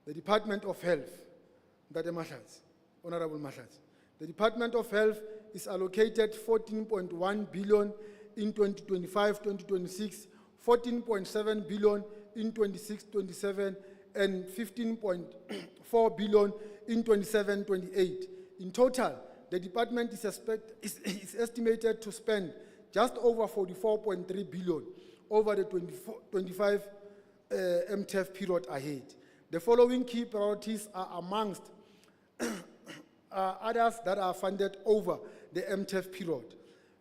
the Department of Health, Honorable Mahlatsi, the Department of Health is allocated 14.1 billion in 2025-2026, 14.7 billion in 26-27, and 15.4 billion in 27-28. In total, the department is estimated to spend just over 44.3 billion over the 25 MTF period ahead. The following key priorities are amongst others that are funded over the MTF period: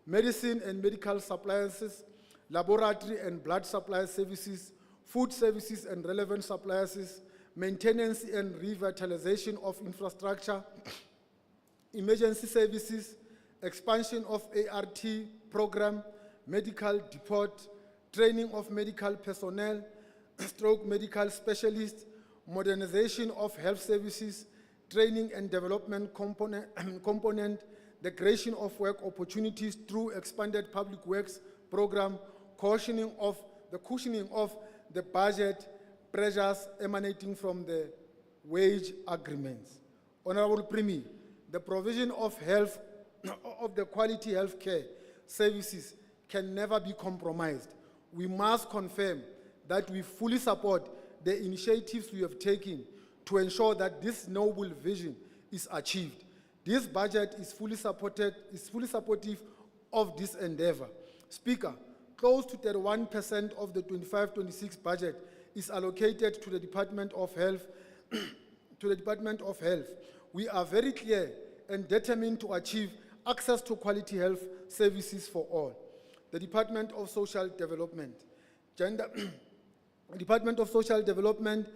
medicine and medical supplies, laboratory and blood supply services, food services and relevant supplies, maintenance and revitalization of infrastructure, emergency services, expansion of ART program, medical depot, training of medical personnel, stroke medical specialists, modernization of health services, training and development component, the creation of work opportunities through expanded public works program, cushioning of the budget pressures emanating from the wage agreements. Honorable Premier, the provision of health, of the quality health care services can never be compromised. We must confirm that we fully support the initiatives we have taken to ensure that this noble vision is achieved. This budget is fully supportive of this endeavor. Speaker, close to 31% of the 25-26 budget is allocated to the Department of Health. We are very clear and determined to achieve access to quality health services for all. The Department of Social Development. Department of Social Development,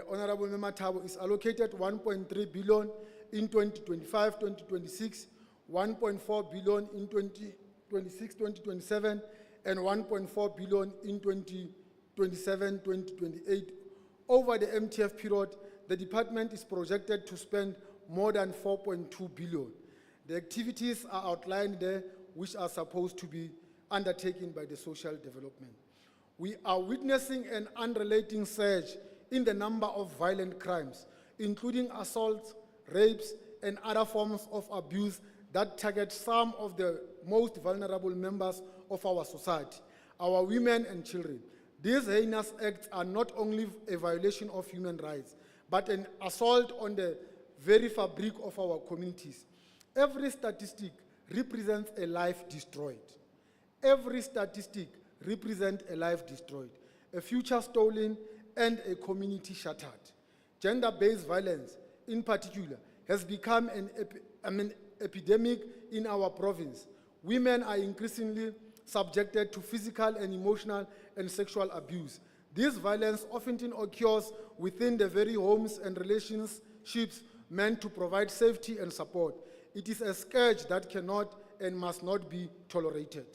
Honorable Member Thabo, is allocated 1.3 billion in 2025-2026, 1.4 billion in 2026-2027, and 1.4 billion in 2027-2028. Over the MTF period, the department is projected to spend more than 4.2 billion. The activities are outlined there, which are supposed to be undertaken by the social development. We are witnessing an unrelenting surge in the number of violent crimes, including assaults, rapes, and other forms of abuse that target some of the most vulnerable members of our society, our women and children. These heinous acts are not only a violation of human rights, but an assault on the very fabric of our communities. Every statistic represents a life destroyed. Every statistic represents a life destroyed, a future stolen, and a community shattered. Gender-based violence, in particular, has become an epidemic in our province. Women are increasingly subjected to physical and emotional and sexual abuse. This violence often occurs within the very homes and relationships meant to provide safety and support. It is a scourge that cannot and must not be tolerated.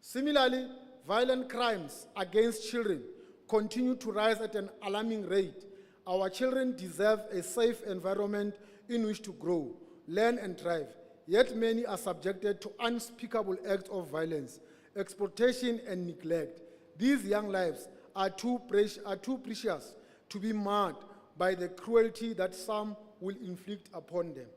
Similarly, violent crimes against children continue to rise at an alarming rate. Our children deserve a safe environment in which to grow, learn, and thrive. Yet many are subjected to unspeakable acts of violence, exploitation, and neglect. These young lives are too precious to be marred by the cruelty that some will inflict upon them.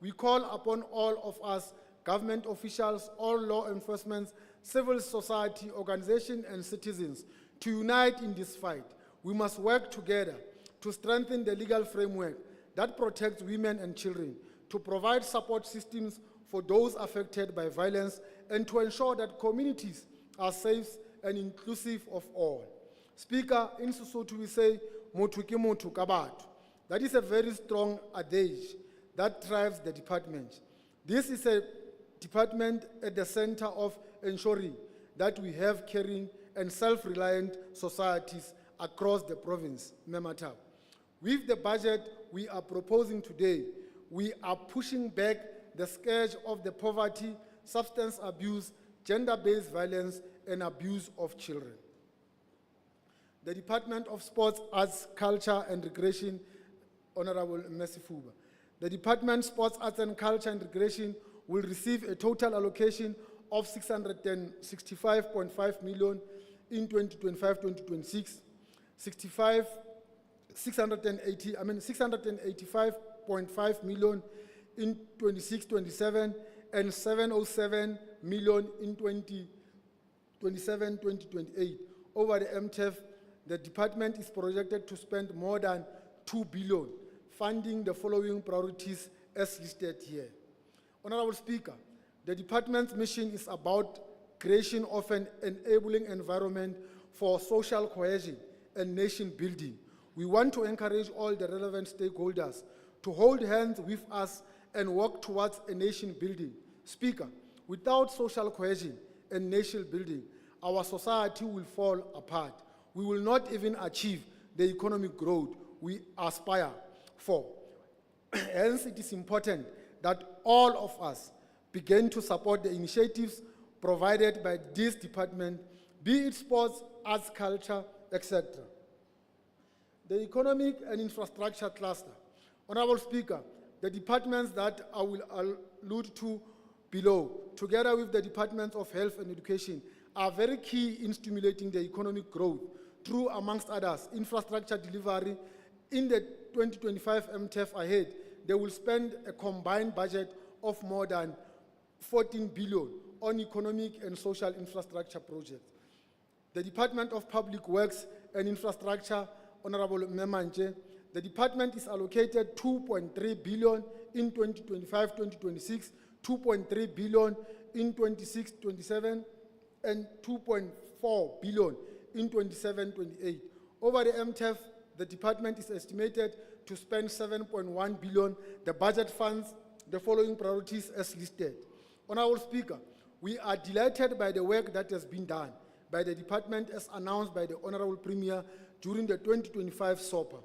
We call upon all of us, government officials, all law enforcement, civil society, organizations, and citizens, to unite in this fight. We must work together to strengthen the legal framework that protects women and children, to provide support systems for those affected by violence, and to ensure that communities are safe and inclusive of all. Speaker, in Sesotho we say, "Motho ke motho ka batho." That is a very strong adage that drives the department. This is a department at the center of ensuring that we have caring and self-reliant societies across the province, Memata. With the budget we are proposing today, we are pushing back the scourge of the poverty, substance abuse, gender-based violence, and abuse of children. The Department of Sports, Arts, Culture, and Recreation, Honorable Mesifuba. The Department of Sports, Arts, and Culture and Recreation will receive a total allocation of 665.5 million in 2025-2026, 685.5 million in 26-27, and 707 million in 2027-2028. Over the MTF, the department is projected to spend more than 2 billion, funding the following priorities as listed here. Honorable Speaker, the department's mission is about creation of an enabling environment for social cohesion and nation building. We want to encourage all the relevant stakeholders to hold hands with us and work towards a nation building. Speaker, without social cohesion and nation building, our society will fall apart. We will not even achieve the economic growth we aspire for. Hence, it is important that all of us begin to support the initiatives provided by this department, be it sports, arts, culture, etc. The economic and infrastructure cluster. Honorable Speaker, the departments that I will allude to below, together with the Departments of Health and Education, are very key in stimulating the economic growth through, amongst others, infrastructure delivery. In the 2025 MTEF ahead, they will spend a combined budget of more than 14 billion on economic and social infrastructure projects. The Department of Public Works and Infrastructure, Honorable Memanche, the department is allocated 2.3 billion in 2025-2026, 2.3 billion in 26-27, and 2.4 billion in 27-28. Over the MTEF, the department is estimated to spend 7.1 billion. The budget funds the following priorities as listed. Honorable Speaker, we are delighted by the work that has been done by the department as announced by the Honorable Premier during the 2025 SOPA.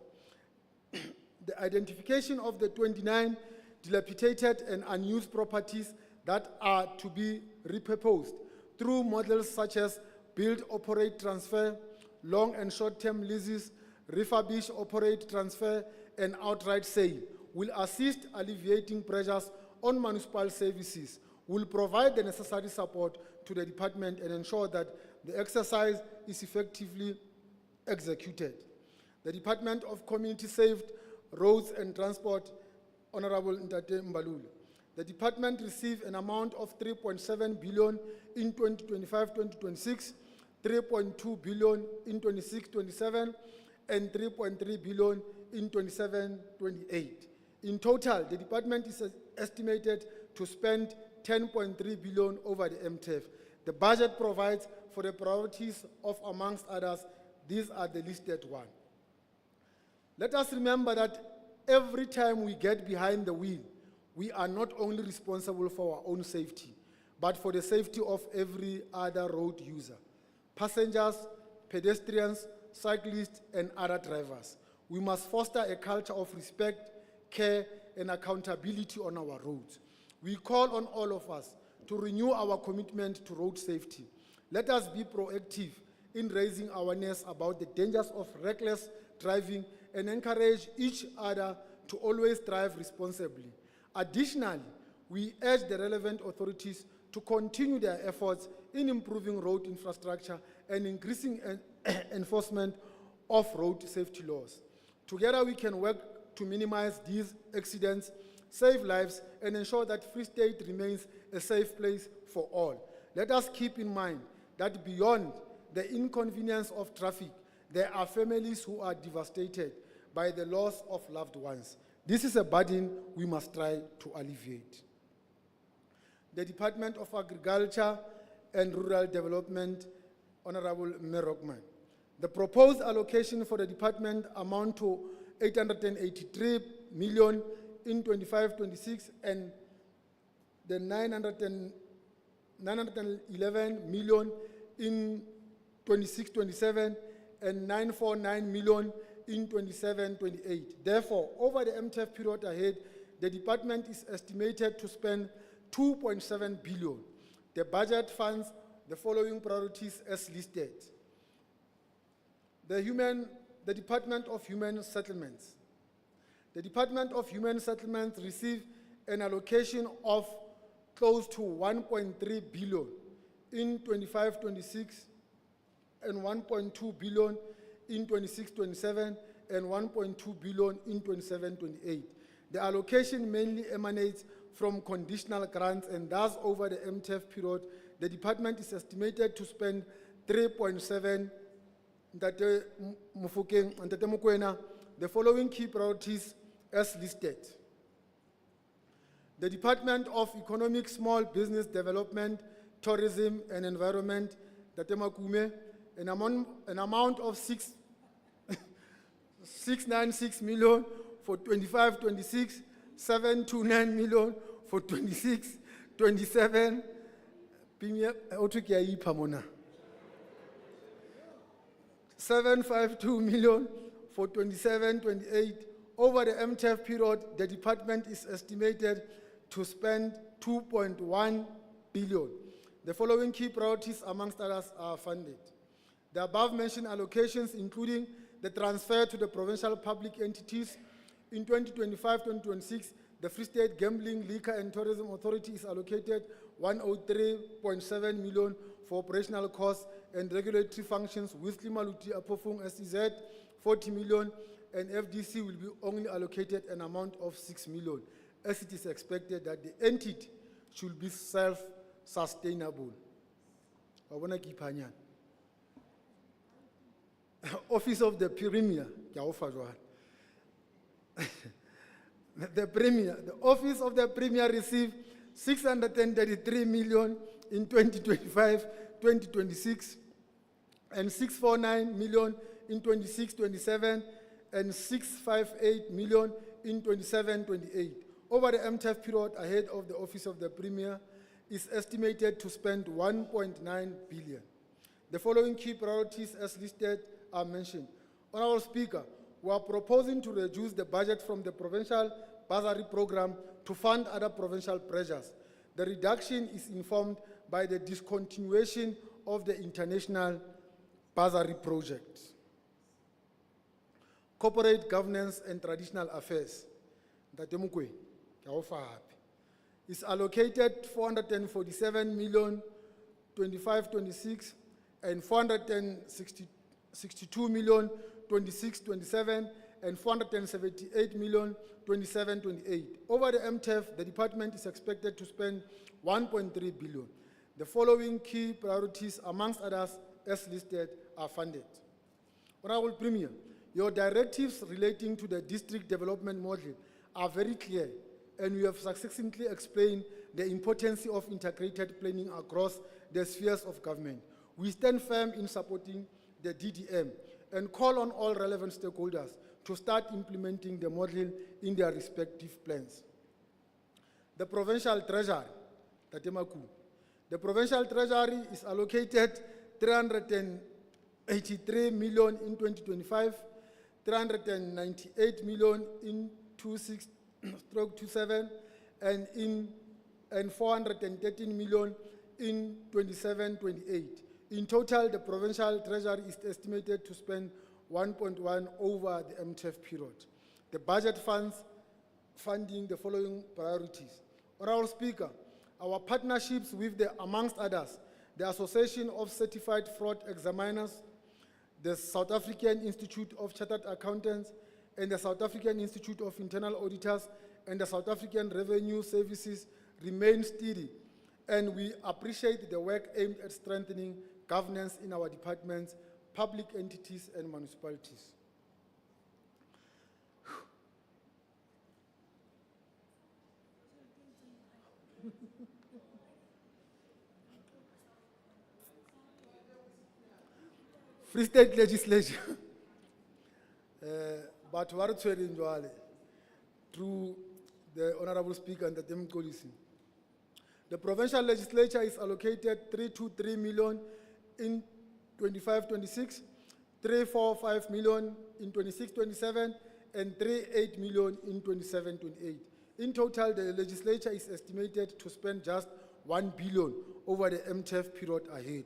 The identification of the 29 dilapidated and unused properties that are to be repurposed through models such as build, operate, transfer, long and short-term leases, refurbish, operate, transfer, and outright sale will assist alleviating pressures on municipal services, will provide the necessary support to the department and ensure that the exercise is effectively executed. The Department of Community Saved Roads and Transport, Honorable Ntate Mbalule. The department received an amount of 3.7 billion in 2025-2026, 3.2 billion in 26-27, and 3.3 billion in 27-28. In total, the department is estimated to spend 10.3 billion over the MTEF. The budget provides for the priorities of, amongst others, these are the listed ones. Let us remember that every time we get behind the wheel, we are not only responsible for our own safety, but for the safety of every other road user, passengers, pedestrians, cyclists, and other drivers. We must foster a culture of respect, care, and accountability on our roads. We call on all of us to renew our commitment to road safety. Let us be proactive in raising awareness about the dangers of reckless driving and encourage each other to always drive responsibly. Additionally, we urge the relevant authorities to continue their efforts in improving road infrastructure and increasing enforcement of road safety laws. Together, we can work to minimize these accidents, save lives, and ensure that Free State remains a safe place for all. Let us keep in mind that beyond the inconvenience of traffic, there are families who are devastated by the loss of loved ones. This is a burden we must try to alleviate. The Department of Agriculture and Rural Development, Honorable Merokman. The proposed allocation for the department amount to 883 million in 25-26 and the 911 million in 26-27 and 949 million in 27-28. Therefore, over the MTEF period ahead, the department is estimated to spend 2.7 billion. The budget funds the following priorities as listed. The Department of Human Settlements. The Department of Human Settlements received an allocation of close to 1.3 billion in 25-26 and 1.2 billion in 26-27 and 1.2 billion in 27-28. The allocation mainly emanates from conditional grants, and thus over the MTEF period, the department is estimated to spend 3.7 the following key priorities as listed. The Department of Economic Small Business Development, Tourism and Environment, an amount of 696 million for 25-26, 729 million for 26-27. 752 million for 27-28. Over the MTEF period, the department is estimated to spend 2.1 billion. The following key priorities, amongst others, are funded. The above-mentioned allocations, including the transfer to the provincial public entities. In 2025-2026, the Free State Gambling, Liquor and Tourism Authority is allocated 103.7 million for operational costs and regulatory functions, with Limaluti Apofung SEZ 40 million, and FDC will be only allocated an amount of 6 million, as it is expected that the entity should be self-sustainable. Wabona ke iphanyana. Office of the Premier, ke a o fa jwale. The Office of the Premier received 633 million in 2025-2026 and 649 million in 26-27 and 658 million in 27-28. Over the MTF period ahead of the Office of the Premier is estimated to spend 1.9 billion. The following key priorities as listed are mentioned. Honorable Speaker, we are proposing to reduce the budget from the provincial bursary program to fund other provincial pressures. The reduction is informed by the discontinuation of the international bursary project. Corporate governance and traditional affairs. Ntate Mokwe, ke a o fa hape. Is allocated 447 million 25-26 and 462 million 26-27 and 478 million 27-28. Over the MTF, the department is expected to spend 1.3 billion. The following key priorities, amongst others, as listed, are funded. Honorable Premier, your directives relating to the district development model are very clear, and we have succinctly explained the importance of integrated planning across the spheres of government. We stand firm in supporting the DDM and call on all relevant stakeholders to start implementing the model in their respective plans. The Provincial Treasury, Tate Maku. The Provincial Treasury is allocated 383 million in 2025, 398 million in 26-27, and 413 million in 27-28. In total, the Provincial Treasury is estimated to spend 1.1 over the MTF period. The budget funds funding the following priorities. Honorable Speaker, our partnerships with the, amongst others, the Association of Certified Fraud Examiners, the South African Institute of Chartered Accountants, and the South African Institute of Internal Auditors, and the South African Revenue Services remain steady, and we appreciate the work aimed at strengthening governance in our departments, public entities, and municipalities. Free State Legislature, but we are through the Honorable Speaker and the Democracy. The Provincial Legislature is allocated 323 million in 25-26, 345 million in 26-27, and 38 million in 27-28. In total, the legislature is estimated to spend just 1 billion over the MTF period ahead.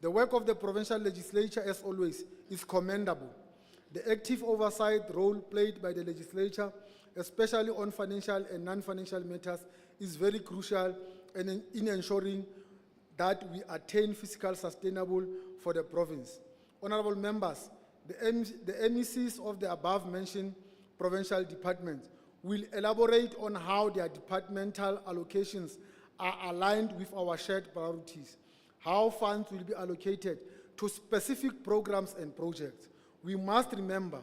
The work of the provincial legislature, as always, is commendable. The active oversight role played by the legislature, especially on financial and non-financial matters, is very crucial in ensuring that we attain fiscal sustainable for the province. Honorable members, the MECs of the above-mentioned provincial departments will elaborate on how their departmental allocations are aligned with our shared priorities, how funds will be allocated to specific programs and projects. We must remember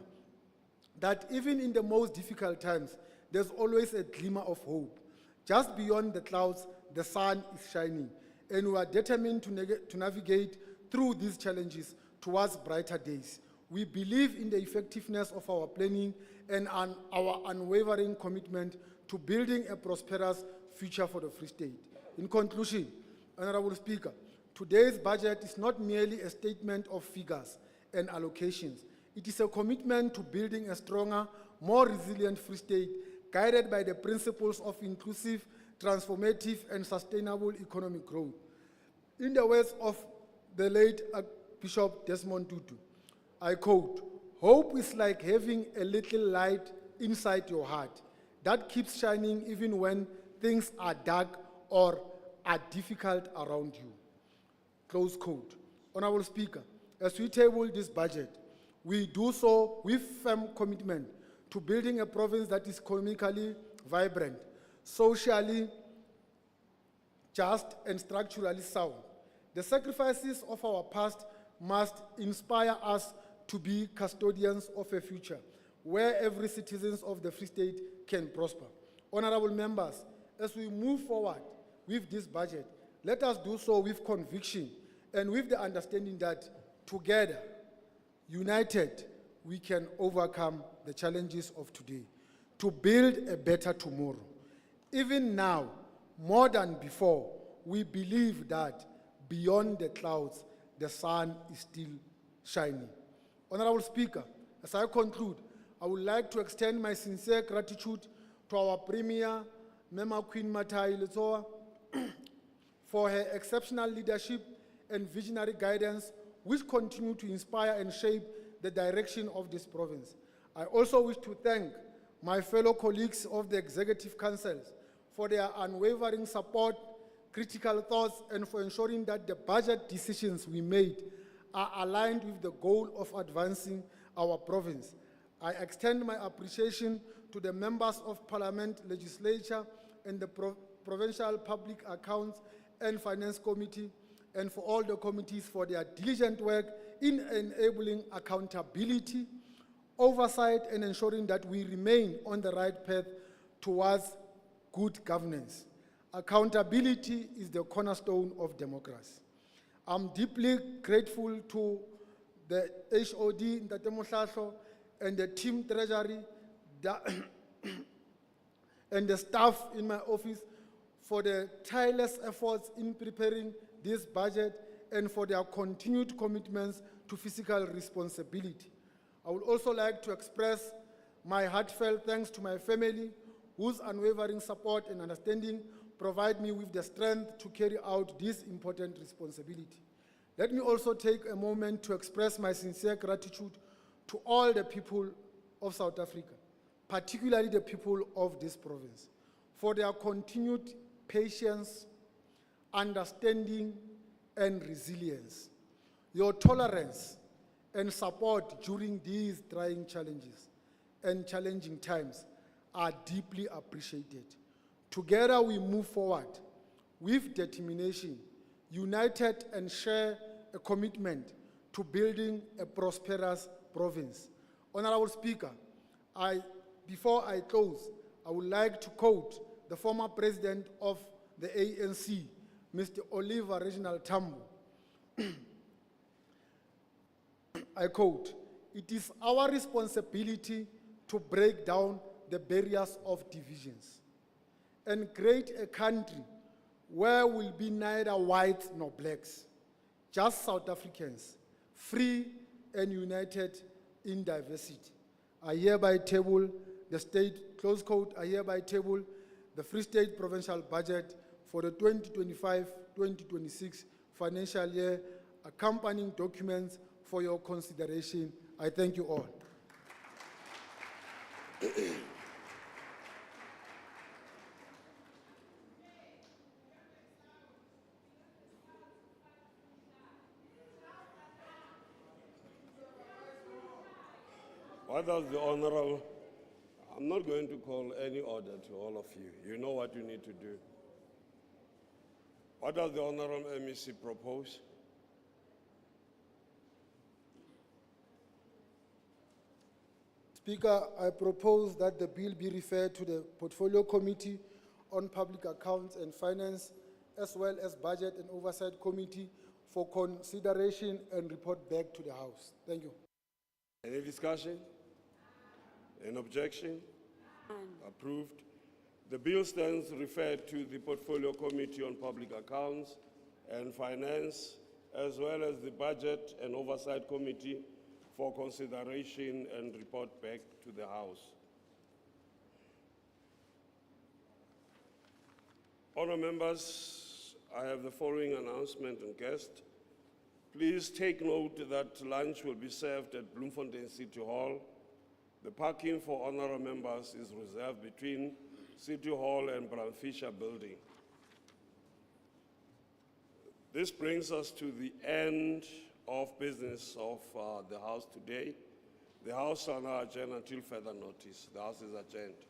that even in the most difficult times, there's always a glimmer of hope. Just beyond the clouds, the sun is shining, and we are determined to navigate through these challenges towards brighter days. We believe in the effectiveness of our planning and our unwavering commitment to building a prosperous future for the Free State. In conclusion, Honorable Speaker, today's budget is not merely a statement of figures and allocations. It is a commitment to building a stronger, more resilient Free State, guided by the principles of inclusive, transformative, and sustainable economic growth. In the words of the late Bishop Desmond Tutu, I quote, Hope is like having a little light inside your heart that keeps shining even when things are dark or are difficult around you. Close quote. Honorable Speaker, as we table this budget, we do so with firm commitment to building a province that is economically vibrant, socially just, and structurally sound. The sacrifices of our past must inspire us to be custodians of a future where every citizen of the Free State can prosper. Honorable members, as we move forward with this budget, let us do so with conviction and with the understanding that together, united, we can overcome the challenges of today to build a better tomorrow. Even now, more than before, we believe that beyond the clouds, the sun is still shining. Honorable Speaker, as I conclude, I would like to extend my sincere gratitude to our Premier, Mema Queen Matai Letsoa, for her exceptional leadership and visionary guidance, which continue to inspire and shape the direction of this province. I also wish to thank my fellow colleagues of the Executive Councils for their unwavering support, critical thoughts, and for ensuring that the budget decisions we made are aligned with the goal of advancing our province. I extend my appreciation to the members of Parliament, Legislature, and the Provincial Public Accounts and Finance Committee, and for all the committees for their diligent work in enabling accountability, oversight, and ensuring that we remain on the right path towards good governance. Accountability is the cornerstone of democracy. I'm deeply grateful to the HOD, Ntate Mohlahlo, and the team treasury and the staff in my office for their tireless efforts in preparing this budget and for their continued commitments to fiscal responsibility. I would also like to express my heartfelt thanks to my family, whose unwavering support and understanding provide me with the strength to carry out this important responsibility. Let me also take a moment to express my sincere gratitude to all the people of South Africa, particularly the people of this province, for their continued patience, understanding, and resilience. Your tolerance and support during these trying challenges and challenging times are deeply appreciated. Together we move forward with determination, united, and share a commitment to building a prosperous province. Honorable Speaker, before I close, I would like to quote the former president of the ANC, Mr. Oliver Reginald Tambo. I quote, "It is our responsibility to break down the barriers of divisions and create a country where will be neither whites nor blacks, just South Africans, free and united in diversity." I hereby table the state, close quote, I hereby table the Free State Provincial Budget for the 2025-2026 financial year, accompanying documents for your consideration. I thank you all. What does the Honorable, I'm not going to call any order to all of you. You know what you need to do. What does the Honorable MEC propose? Speaker, I propose that the bill be referred to the Portfolio Committee on Public Accounts and Finance, as well as Budget and Oversight Committee for consideration and report back to the House. Thank you. Any discussion? Any objection? Approved. The bill stands referred to the Portfolio Committee on Public Accounts and Finance, as well as the Budget and Oversight Committee for consideration and report back to the House. Honourable members, I have the following announcement and guest. Please take note that lunch will be served at Bloemfontein City Hall. The parking for honorary members is reserved between City Hall and Provincial building. This brings us to the end of business of the House today. The House shall now adjourn until further notice. The House is adjourned.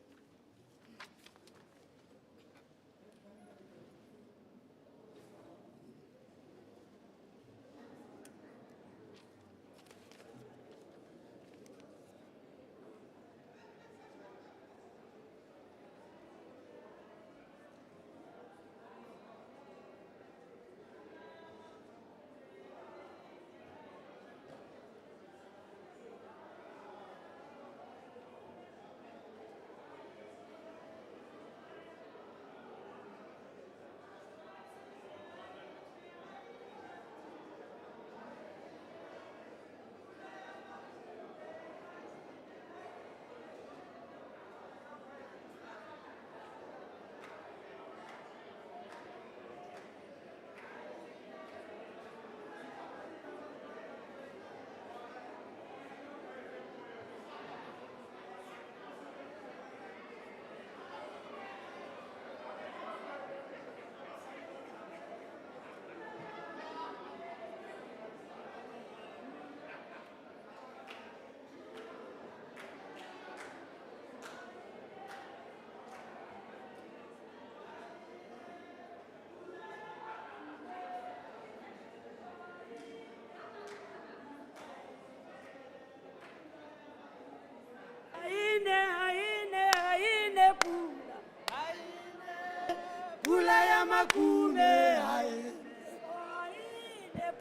Pula ya makume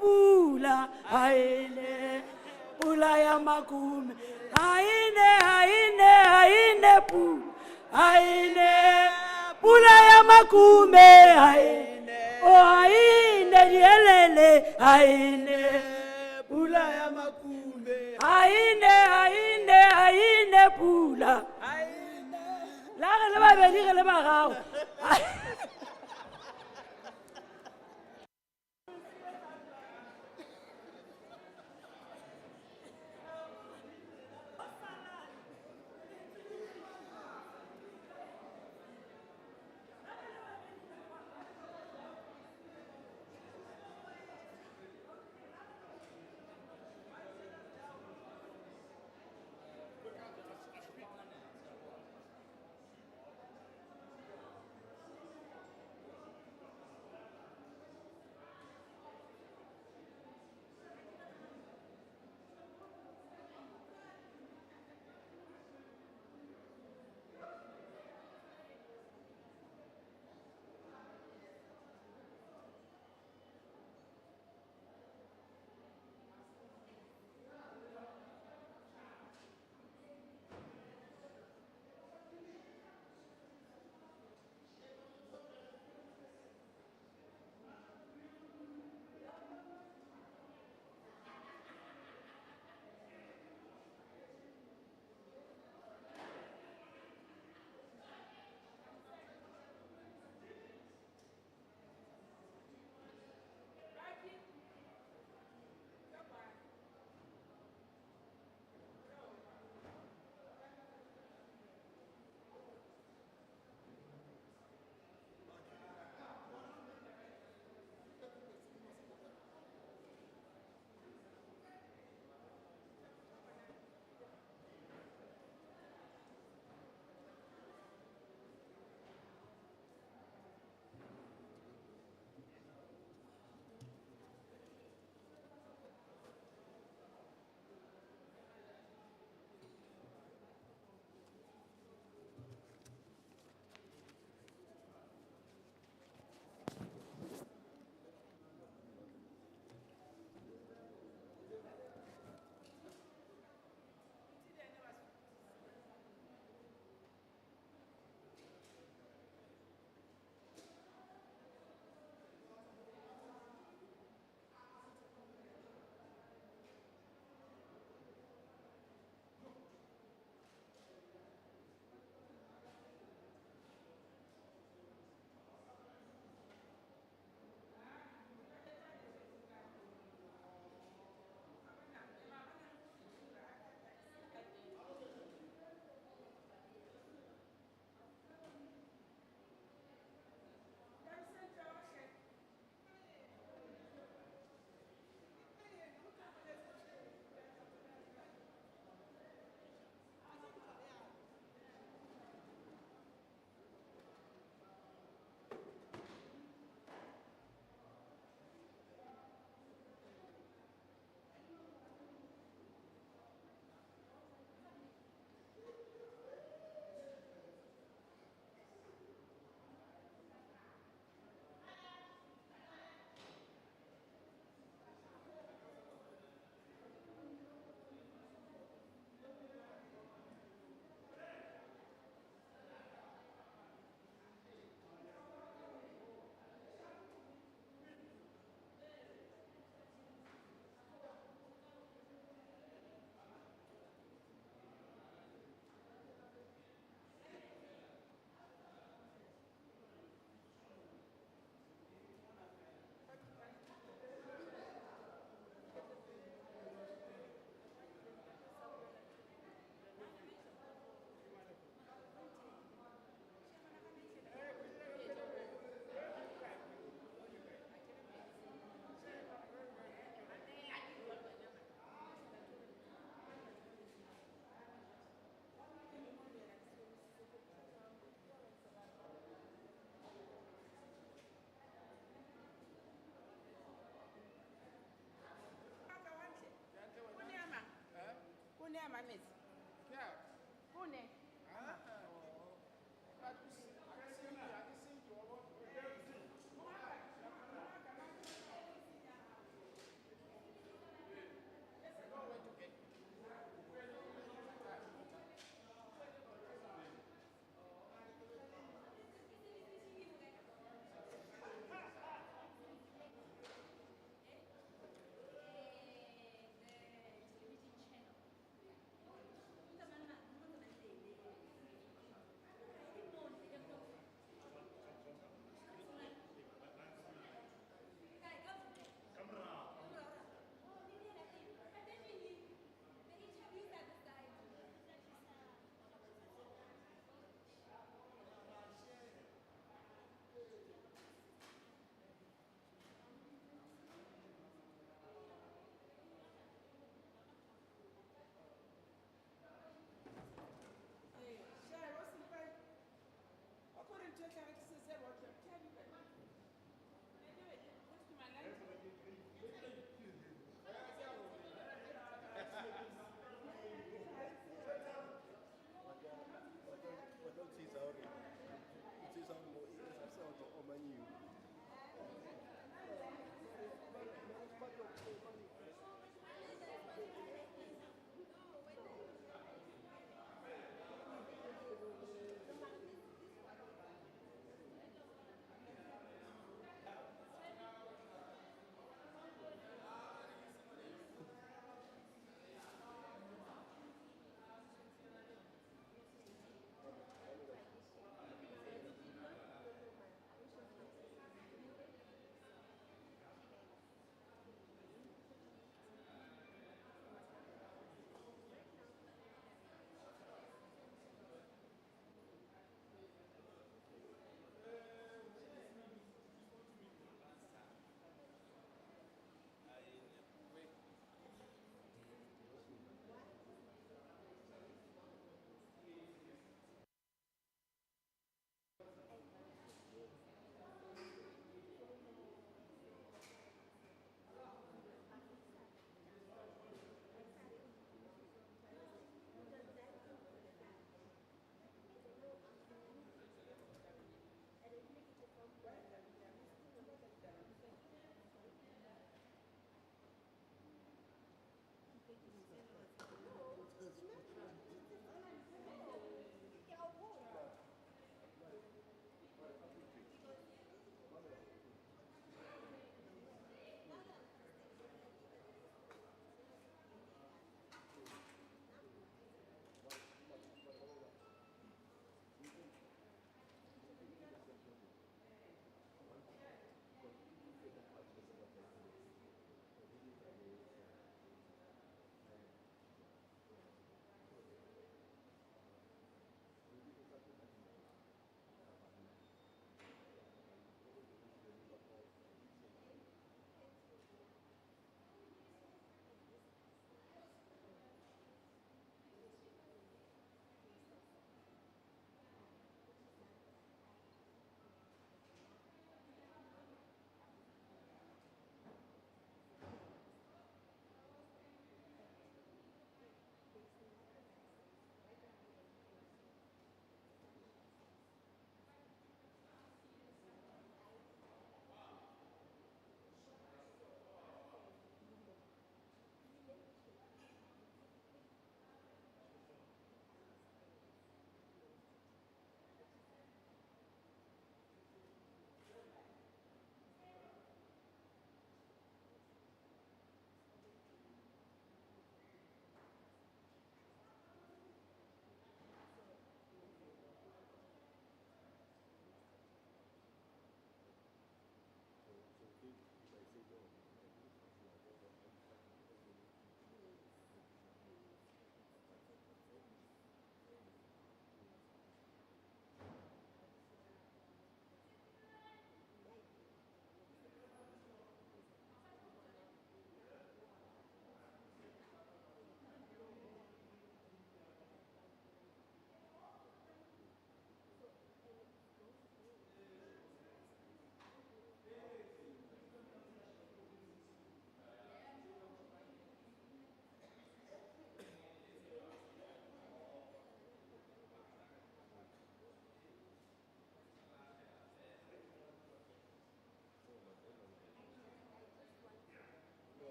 pula pula ya makume pula ya makume dielele pula ya makume pula la ge le babedi ge le ba gago Phakamisa. Phone.